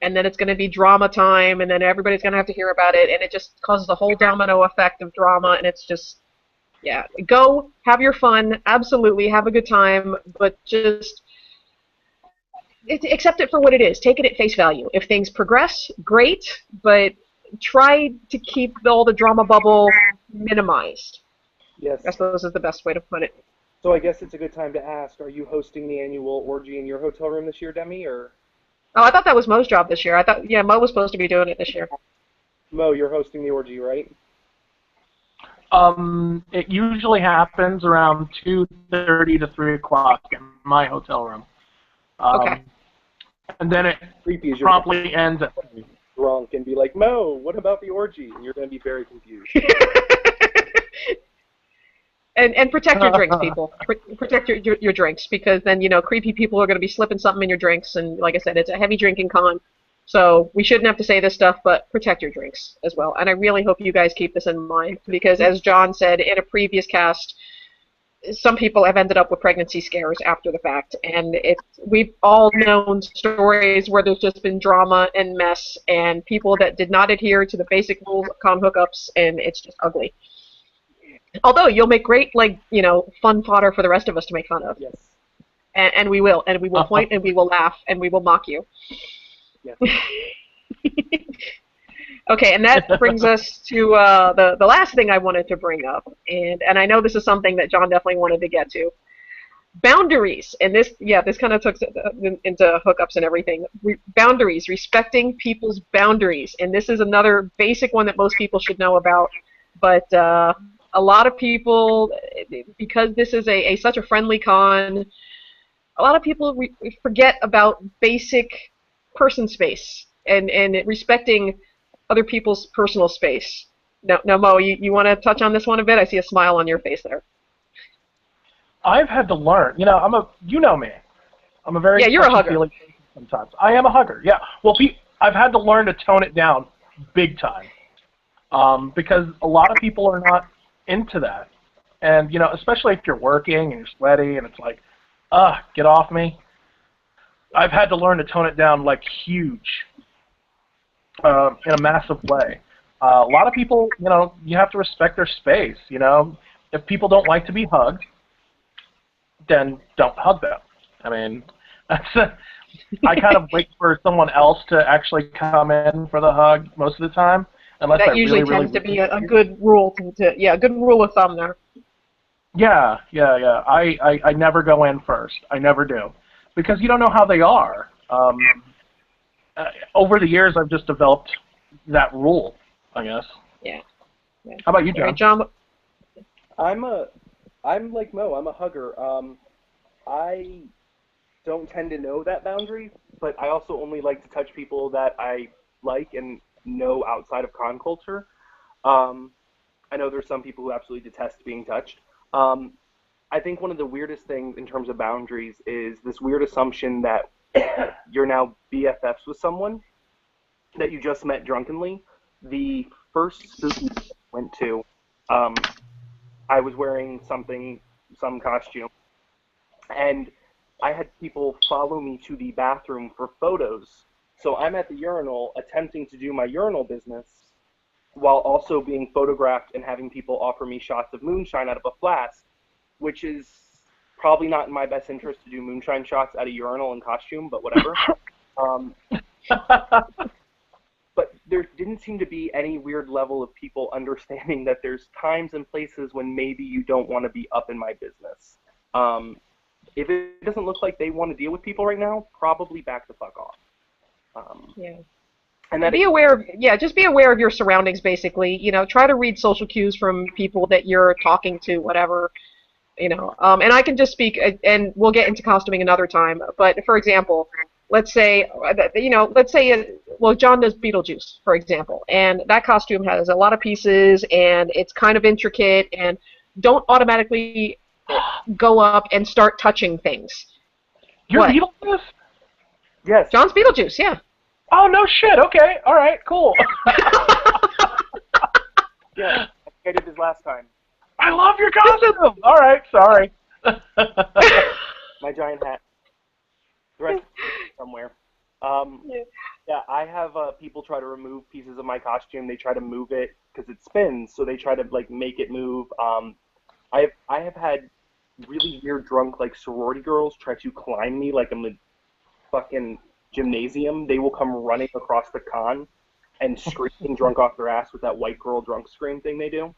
And then it's going to be drama time, and then everybody's going to have to hear about it, and it just causes a whole domino effect of drama, and it's just, yeah. Go, have your fun, absolutely, have a good time, but just accept it for what it is. Take it at face value. If things progress, great, but try to keep all the drama bubble minimized. I Yes. suppose is the best way to put it. So I guess it's a good time to ask, are you hosting the annual orgy in your hotel room this year, Demi, or Oh, I thought that was Mo's job this year. I thought, yeah, Mo was supposed to be doing it this year. Mo, you're hosting the orgy, right? It usually happens around 2:30 to 3 o'clock in my hotel room, Okay. um, and then it Creepy as you're gonna promptly ends at be drunk and be like, Mo, what about the orgy? And you're gonna be very confused. And protect your drinks, people. Protect your drinks because then creepy people are going to be slipping something in your drinks, and like I said, it's a heavy drinking con. So we shouldn't have to say this stuff, but protect your drinks as well. And I really hope you guys keep this in mind because, as John said in a previous cast, some people have ended up with pregnancy scares after the fact, and we've all known stories where there's just been drama and mess, and people that did not adhere to the basic rules of con hookups, and it's just ugly. Although you'll make great, fun fodder for the rest of us to make fun of, Yes. and we will point, and we will laugh, and we will mock you. Yes. Okay, and that brings us to the last thing I wanted to bring up, and I know this is something that John definitely wanted to get to. Boundaries, and this kind of took into hookups and everything. Boundaries, respecting people's boundaries, and this is another basic one that most people should know about, but a lot of people, because this is such a friendly con, a lot of people forget about basic person space and respecting other people's personal space. Now Mo, you want to touch on this one a bit? I see a smile on your face there. I've had to learn. You know me. I'm a very Yeah, you're a hugger. touchy-feely person sometimes. I am a hugger. Yeah. Well, I've had to learn to tone it down big time because a lot of people are not into that. And especially if you're working and you're sweaty and it's like, get off me. I've had to learn to tone it down like huge, in a massive way. A lot of people, you have to respect their space. If people don't like to be hugged, then don't hug them. I mean, I kind of wait for someone else to actually come in for the hug most of the time, unless I That usually really, tends to be a good rule a good rule of thumb there. Yeah. I never go in first. I never do, because you don't know how they are. Over the years, I've just developed that rule, I guess. Yeah. Yeah. How about you, All right, John? John. I'm a I'm like Mo, I'm a hugger. I don't tend to know that boundary, but I also only like to touch people that I like and know outside of con culture. Um, I know there's some people who absolutely detest being touched. Um, I think one of the weirdest things in terms of boundaries is this weird assumption that you're now BFFs with someone that you just met drunkenly. The first spooky I went to, um, I was wearing some costume, and I had people follow me to the bathroom for photos. So I'm at the urinal attempting to do my urinal business while also being photographed and having people offer me shots of moonshine out of a flask, which is probably not in my best interest to do moonshine shots at a urinal in costume, but whatever. Um, but there didn't seem to be any weird level of people understanding that there's times and places when maybe you don't want to be up in my business. Um, if it doesn't look like they want to deal with people right now, probably back the fuck off. Um, Yeah. and that Be aware of just be aware of your surroundings basically. Try to read social cues from people that you're talking to, whatever. And I can just speak, and we'll get into costuming another time. But for example, let's say, well, John does Beetlejuice, for example, and that costume has a lot of pieces, and it's kind of intricate, and don't automatically go up and start touching things. You're What? Beetlejuice? yes, John's Beetlejuice, yeah. Oh, no shit. Okay. All right. Cool. yeah, I did this last time. I love your costume. All right. Sorry. My giant hat. The rest somewhere. Um, Yeah. yeah, I have people try to remove pieces of my costume. They try to move it because it spins, so they try to like make it move. I have had really weird drunk like sorority girls try to climb me like I'm a fucking gymnasium, they will come running across the con and screaming drunk off their ass with that white girl drunk scream thing they do,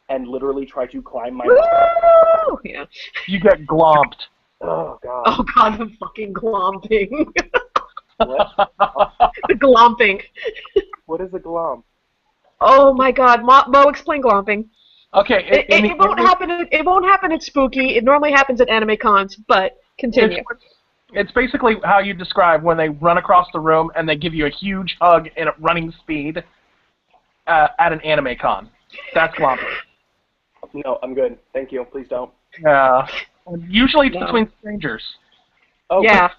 and literally try to climb my. Woo! Yeah. You get glomped. Oh god. Oh god, the fucking glomping. What? The glomping. What is a glomp? Oh my god, Mo, explain glomping. Okay, It won't happen. It won't happen at Spooky. It normally happens at anime cons, but continue. It's basically how you describe when they run across the room and they give you a huge hug at running speed at an anime con. That's glomping. No, I'm good. Thank you. Please don't. Yeah. Usually it's No. between strangers. Oh, Yeah.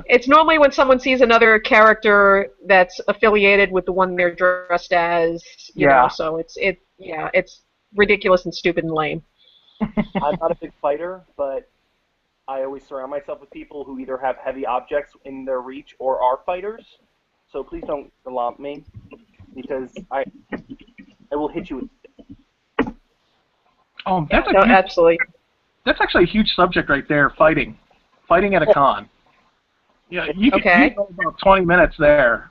It's normally when someone sees another character that's affiliated with the one they're dressed as, you know, so it's ridiculous and stupid and lame. I'm not a big fighter, but I always surround myself with people who either have heavy objects in their reach or are fighters. So please don't glomp me, because I will hit you with. Oh, that's Absolutely. That's actually a huge subject right there, fighting. Fighting at a con. Yeah, you could go about 20 minutes there.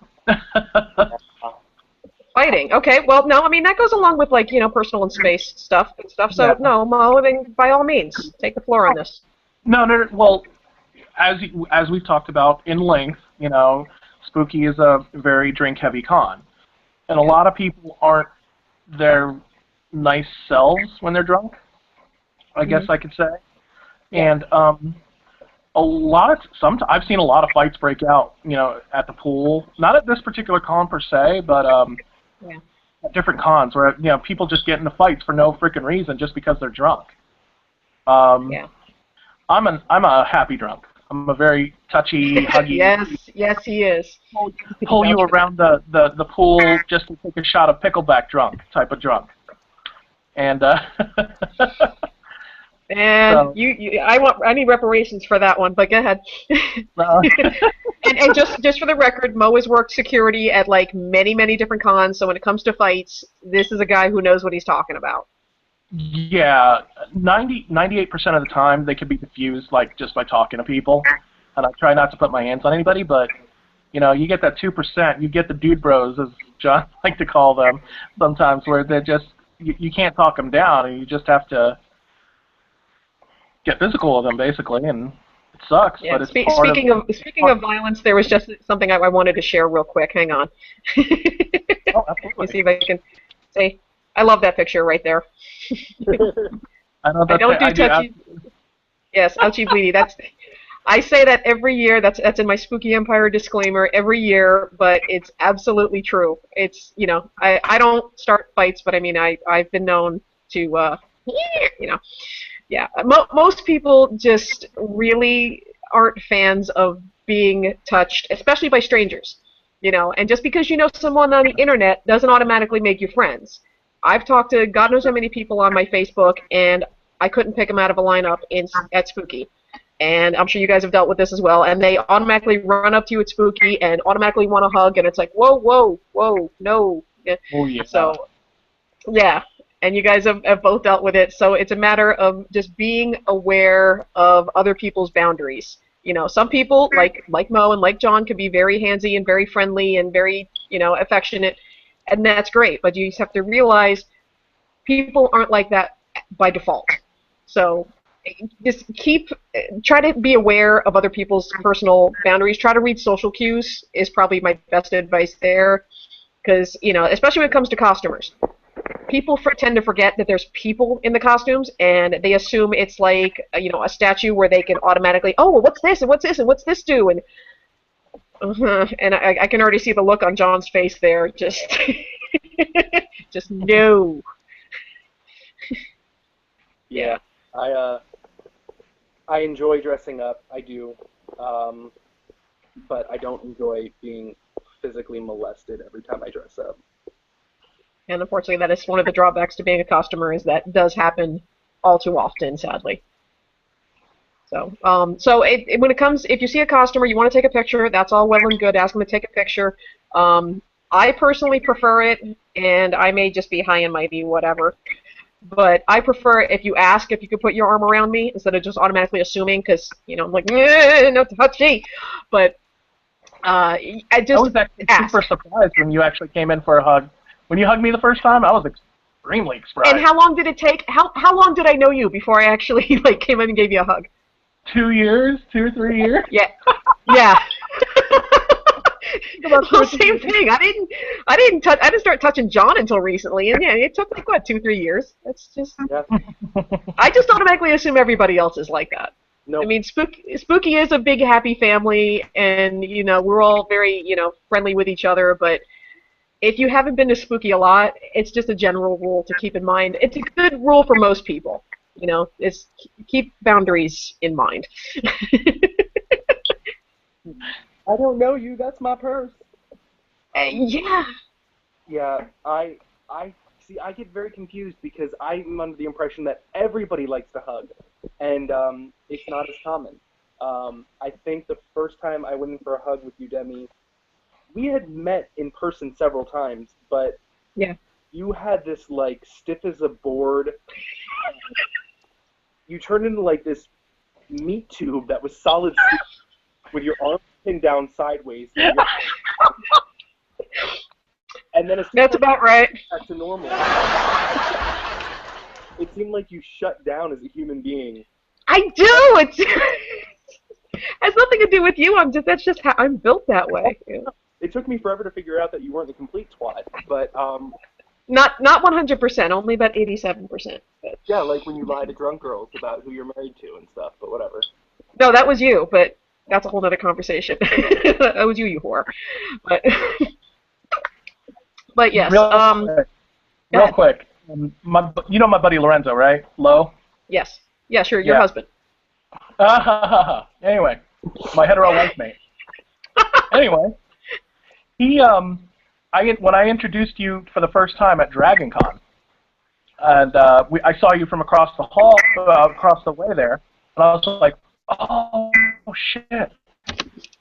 Fighting. Okay, well, no, I mean, that goes along with, like, you know, personal and space stuff and stuff, so, no, Mo, I mean, by all means, take the floor on this. No, well, as we've talked about in length, you know, Spooky is a very drink-heavy con. And a lot of people aren't their nice selves when they're drunk, I guess I could say. And I've seen a lot of fights break out, you know, at the pool. Not at this particular con per se, but at different cons where, you know, people just get into fights for no freaking reason just because they're drunk. I'm a happy drunk. I'm a very touchy, huggy. Yes, he is. Pull you around the pool just to take a shot of pickleback drunk type of drunk. And and I need reparations for that one, but go ahead. and just for the record, Mo has worked security at like many different cons, so when it comes to fights, this is a guy who knows what he's talking about. Yeah, 98% of the time they can be diffused like just by talking to people, and I try not to put my hands on anybody, but you know, you get that 2%, you get the dude bros, as John like to call them sometimes, where they're just you can't talk them down, and you just have to get physical with them basically, and it sucks. Yeah, but it's speaking of violence, there was just something I wanted to share real quick. Hang on. Oh, absolutely. Let me see if I can say. I love that picture right there. I don't do touchy. Yes, ouchie bleedy. I say that every year. That's in my Spooky Empire disclaimer every year, but it's absolutely true. It's, you know, I don't start fights, but I mean I've been known to you know, yeah. Most people just really aren't fans of being touched, especially by strangers, you know. And just because you know someone on the internet doesn't automatically make you friends. I've talked to God knows how many people on my Facebook, and I couldn't pick them out of a lineup at Spooky. And I'm sure you guys have dealt with this as well. And they automatically run up to you at Spooky and automatically want to hug, and it's like, whoa, no. Oh, yeah. So, yeah. And you guys have both dealt with it. So it's a matter of just being aware of other people's boundaries. You know, some people, like Mo and like John, can be very handsy and very friendly and very, you know, affectionate. And that's great, but you just have to realize people aren't like that by default. So just try to be aware of other people's personal boundaries. Try to read social cues is probably my best advice there, because, you know, especially when it comes to costumers. People tend to forget that there's people in the costumes, and they assume it's like, you know, a statue where they can automatically, oh, well, what's this, and what's this, and what's this do, and and I can already see the look on John's face there. Just no. Yeah, I enjoy dressing up. I do, but I don't enjoy being physically molested every time I dress up. And unfortunately, that is one of the drawbacks to being a costumer, is that does happen all too often, sadly. So, when it comes, if you see a costumer, you want to take a picture, that's all well and good. Ask them to take a picture. I personally prefer it, and I may just be high and mighty, whatever. But I prefer if you ask if you could put your arm around me instead of just automatically assuming, because I'm like, no touchy. But I I just was actually ask. super surprised when you actually came in for a hug. When you hugged me the first time, I was extremely And surprised. how long did it take? How long did I know you before I actually like came in and gave you a hug? 2 years, 2 or 3 years. Yeah, yeah. About two Well, or three same years. thing. I didn't start touching John until recently, and yeah, it took like what 2, 3 years. That's just. Yeah. I just automatically assume everybody else is like that. I Nope. mean, Spooky is a big happy family, and we're all very friendly with each other. But if you haven't been to Spooky a lot, it's just a general rule to keep in mind. It's a good rule for most people. Is keep boundaries in mind. I don't know you. That's my purse. Um, Yeah. yeah, I see. I get very confused because I'm under the impression that everybody likes to hug, and it's not as common. I think the first time I went in for a hug with you, Demi, we had met in person several times, but Yeah. you had this like stiff as a board. You turned into like this meat tube that was solid steel with your arm pinned down sideways, and then as soon That's as about right. back to normal, it seemed like you shut down as a human being. I do. It's has nothing to do with you. That's just how I'm built that way. It took me forever to figure out that you weren't the complete twat, but Not 100%, only about 87%. But yeah, like when you lie to drunk girls about who you're married to and stuff. But whatever. no, that was you. But that's a whole other conversation. That was you whore. But but yes. Real quick. Go Real ahead. quick. You know my buddy Lorenzo, right? Lo? Yes. Yeah. Sure. Your Yeah. husband. Anyway, my hetero life mate. Anyway, he when I introduced you for the first time at Dragon Con, and I saw you from across the hall, across the way there, and I was like, oh shit,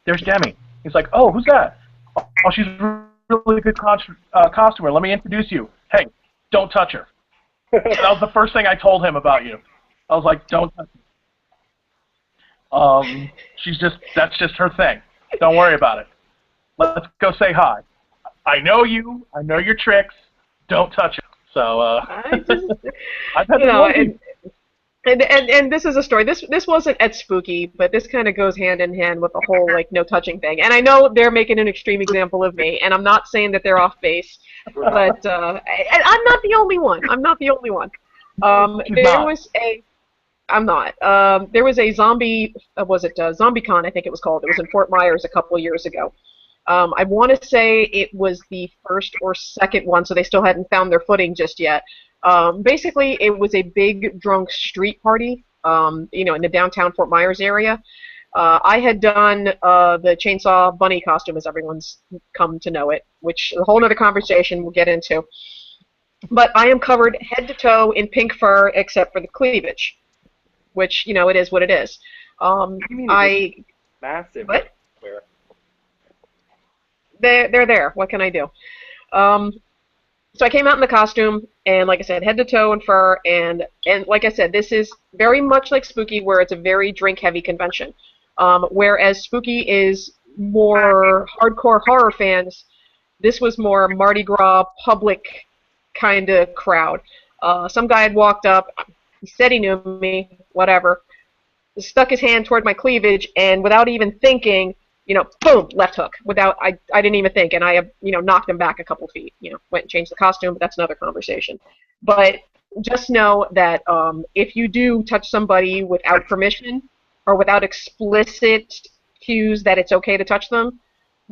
there's Demmie. He's like, oh, who's that? Oh, she's a really good costumer. Let me introduce you. Hey, don't touch her. And that was the first thing I told him about you. I was like, don't touch her. That's just her thing. Don't worry about it. Let's go say hi. I know you. I know your tricks. Don't touch her. So, I just, I've had you know, one and, and this is a story. This wasn't at Spooky, but this kind of goes hand in hand with the whole like no touching thing. And I know they're making an extreme example of me, and I'm not saying that they're off base, but I'm not the only one. I'm not the only one. She's There not. was a I'm not. There was a zombie. Was it ZombieCon? I think it was called. It was in Fort Myers a couple of years ago. I want to say it was the first or second one, so they still hadn't found their footing just yet. Basically, it was a big drunk street party, in the downtown Fort Myers area. I had done the Chainsaw Bunny costume, as everyone's come to know it, which is a whole other conversation we'll get into. But I am covered head to toe in pink fur except for the cleavage, which, it is what it is. What do you mean it is massive? What? Where? They're there. What can I do? Um, so I came out in the costume, and like I said, head to toe in fur, and like I said, this is very much like Spooky, where it's a very drink-heavy convention. Whereas Spooky is more hardcore horror fans, this was more Mardi Gras public kind of crowd. Some guy had walked up, he said he knew me, whatever, stuck his hand toward my cleavage, and without even thinking, boom, left hook. I didn't even think, and I, knocked him back a couple feet. Went and changed the costume, but that's another conversation. But just know that if you do touch somebody without permission or without explicit cues that it's okay to touch them,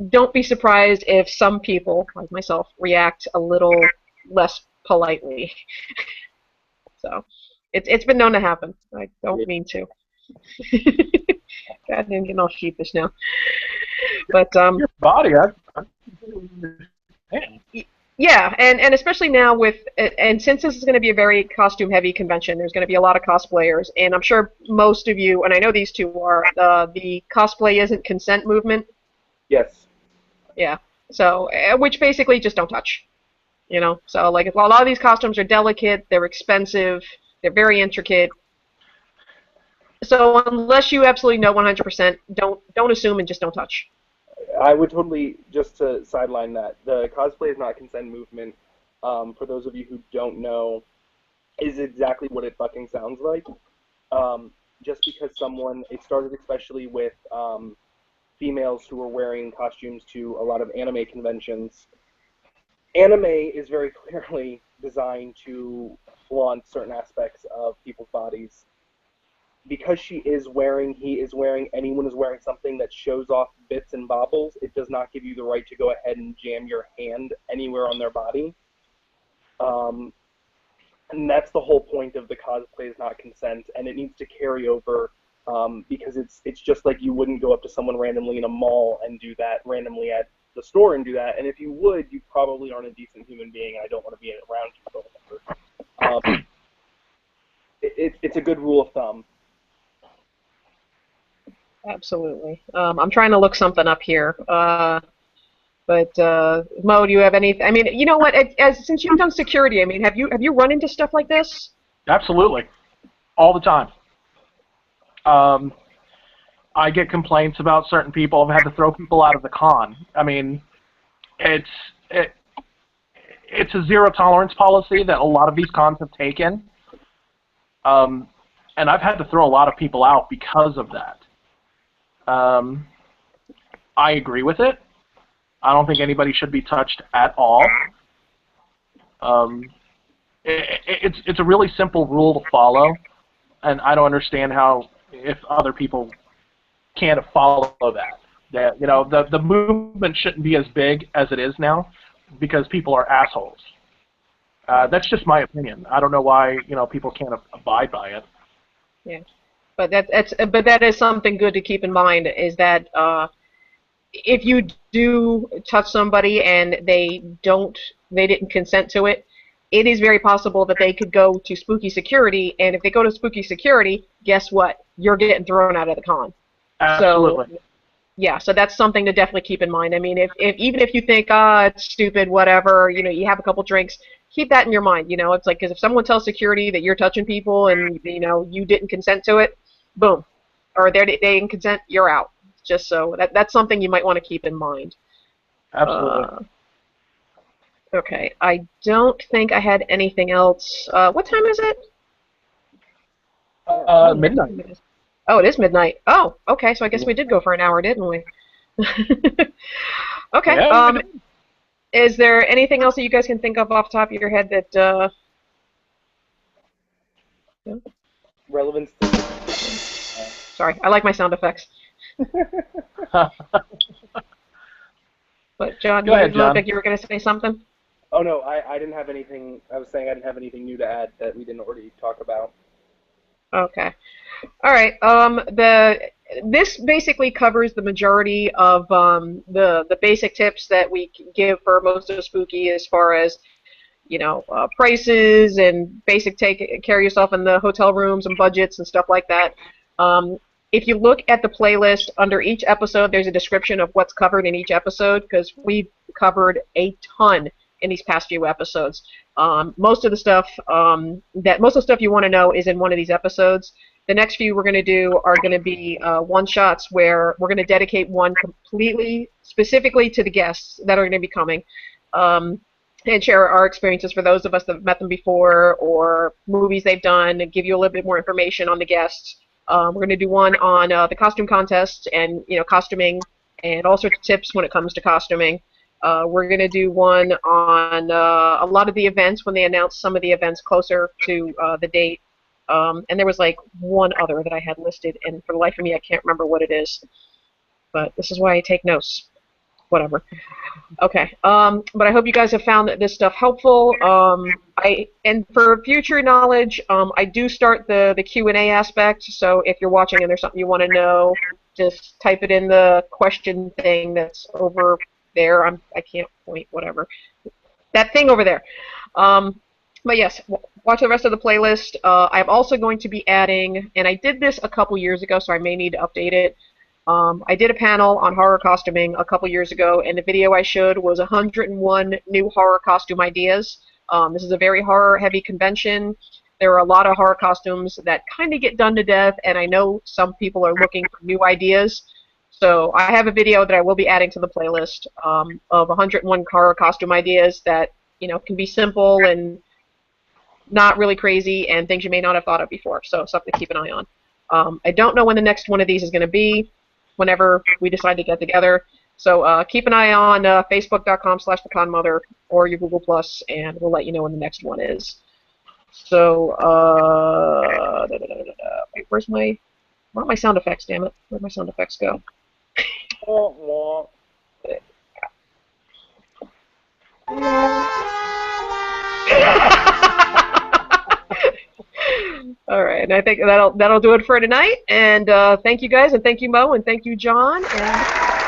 don't be surprised if some people, like myself, react a little less politely. So, it's been known to happen. I don't mean to. God, I'm getting all sheepish now. But Your body, I understand. yeah, and especially now and since this is going to be a very costume heavy convention, there's going to be a lot of cosplayers, and I'm sure most of you, and I know these two are, the cosplay isn't consent movement. Yes. Yeah. So, which basically just don't touch. You know, so like a lot of these costumes are delicate, they're expensive, they're very intricate. So unless you absolutely know 100%, don't assume and just don't touch. I would totally, just to sideline that, the cosplay is not consent movement, for those of you who don't know, is exactly what it fucking sounds like. Just because someone, it started especially with females who were wearing costumes to a lot of anime conventions. Anime is very clearly designed to flaunt certain aspects of people's bodies. Because she is wearing, he is wearing, anyone is wearing something that shows off bits and bobbles, it does not give you the right to go ahead and jam your hand anywhere on their body. Um, and that's the whole point of the cosplay is not consent, and it needs to carry over, because it's just like you wouldn't go up to someone randomly in a mall and do that, randomly at the store and do that. And if you would, you probably aren't a decent human being, and I don't want to be around you forever. It's a good rule of thumb. Absolutely. I'm trying to look something up here. But Mo, do you have any? I mean, you know what? Since you've done security, I mean, have you run into stuff like this? Absolutely, all the time. I get complaints about certain people. I've had to throw people out of the con. I mean, it's a zero tolerance policy that a lot of these cons have taken, and I've had to throw a lot of people out because of that. I agree with it. I don't think anybody should be touched at all. It's a really simple rule to follow, and I don't understand how, if other people can't follow that. That, you know, the movement shouldn't be as big as it is now because people are assholes. That's just my opinion. I don't know why, you know, people can't abide by it. Yeah, but that is something good to keep in mind, is that if you do touch somebody and they didn't consent to it, it is very possible that they could go to spooky security, and if they go to spooky security, guess what? You're getting thrown out of the con. Absolutely. So yeah, so that's something to definitely keep in mind. I mean, if even if you think, it's stupid, whatever, you know, you have a couple drinks, keep that in your mind. You know, it's like, because if someone tells security that you're touching people and, you know, you didn't consent to it, boom, or they didn't consent, you're out. Just so that's something you might want to keep in mind. Absolutely. Okay, I don't think I had anything else. What time is it? Midnight. Oh, it is midnight. Oh, okay, so I guess we did go for an hour, didn't we? Okay. Yeah, Is there anything else that you guys can think of off the top of your head that? No? Relevance. Sorry, I like my sound effects. But John, Go ahead, you looked John. like you were going to say something. Oh no, I didn't have anything. I was saying I didn't have anything new to add that we didn't already talk about. Okay. All right. This basically covers the majority of the basic tips that we give for most of Spooky, as far as, you know, prices and basic take care of yourself in the hotel rooms and budgets and stuff like that. If you look at the playlist under each episode, there's a description of what's covered in each episode, because we've covered a ton in these past few episodes. Most of the stuff you want to know is in one of these episodes. The next few we're going to do are going to be one-shots, where we're going to dedicate one completely, specifically to the guests that are going to be coming, and share our experiences for those of us that have met them before, or movies they've done, and give you a little bit more information on the guests. We're going to do one on the costume contest and, you know, costuming and all sorts of tips when it comes to costuming. We're going to do one on a lot of the events when they announce some of the events closer to the date. And there was like one other that I had listed, and for the life of me, I can't remember what it is. But this is why I take notes. Whatever. Okay. But I hope you guys have found this stuff helpful. And for future knowledge, I do start the Q&A aspect. So if you're watching and there's something you want to know, just type it in the question thing that's over there. I can't point, whatever. That thing over there. But yes, watch the rest of the playlist. I'm also going to be adding, and I did this a couple years ago, so I may need to update it. I did a panel on horror costuming a couple years ago, and the video I showed was 101 new horror costume ideas. This is a very horror-heavy convention. There are a lot of horror costumes that kind of get done to death, and I know some people are looking for new ideas. So I have a video that I will be adding to the playlist of 101 horror costume ideas that can be simple and not really crazy, and things you may not have thought of before. So something to keep an eye on. I don't know when the next one of these is going to be, whenever we decide to get together. So keep an eye on facebook.com/theconmother or your Google Plus, and we'll let you know when the next one is. So, wait, where are my sound effects, damn it? Where'd my sound effects go? All right, and I think that'll do it for tonight. And thank you guys, and thank you Mo, and thank you John. And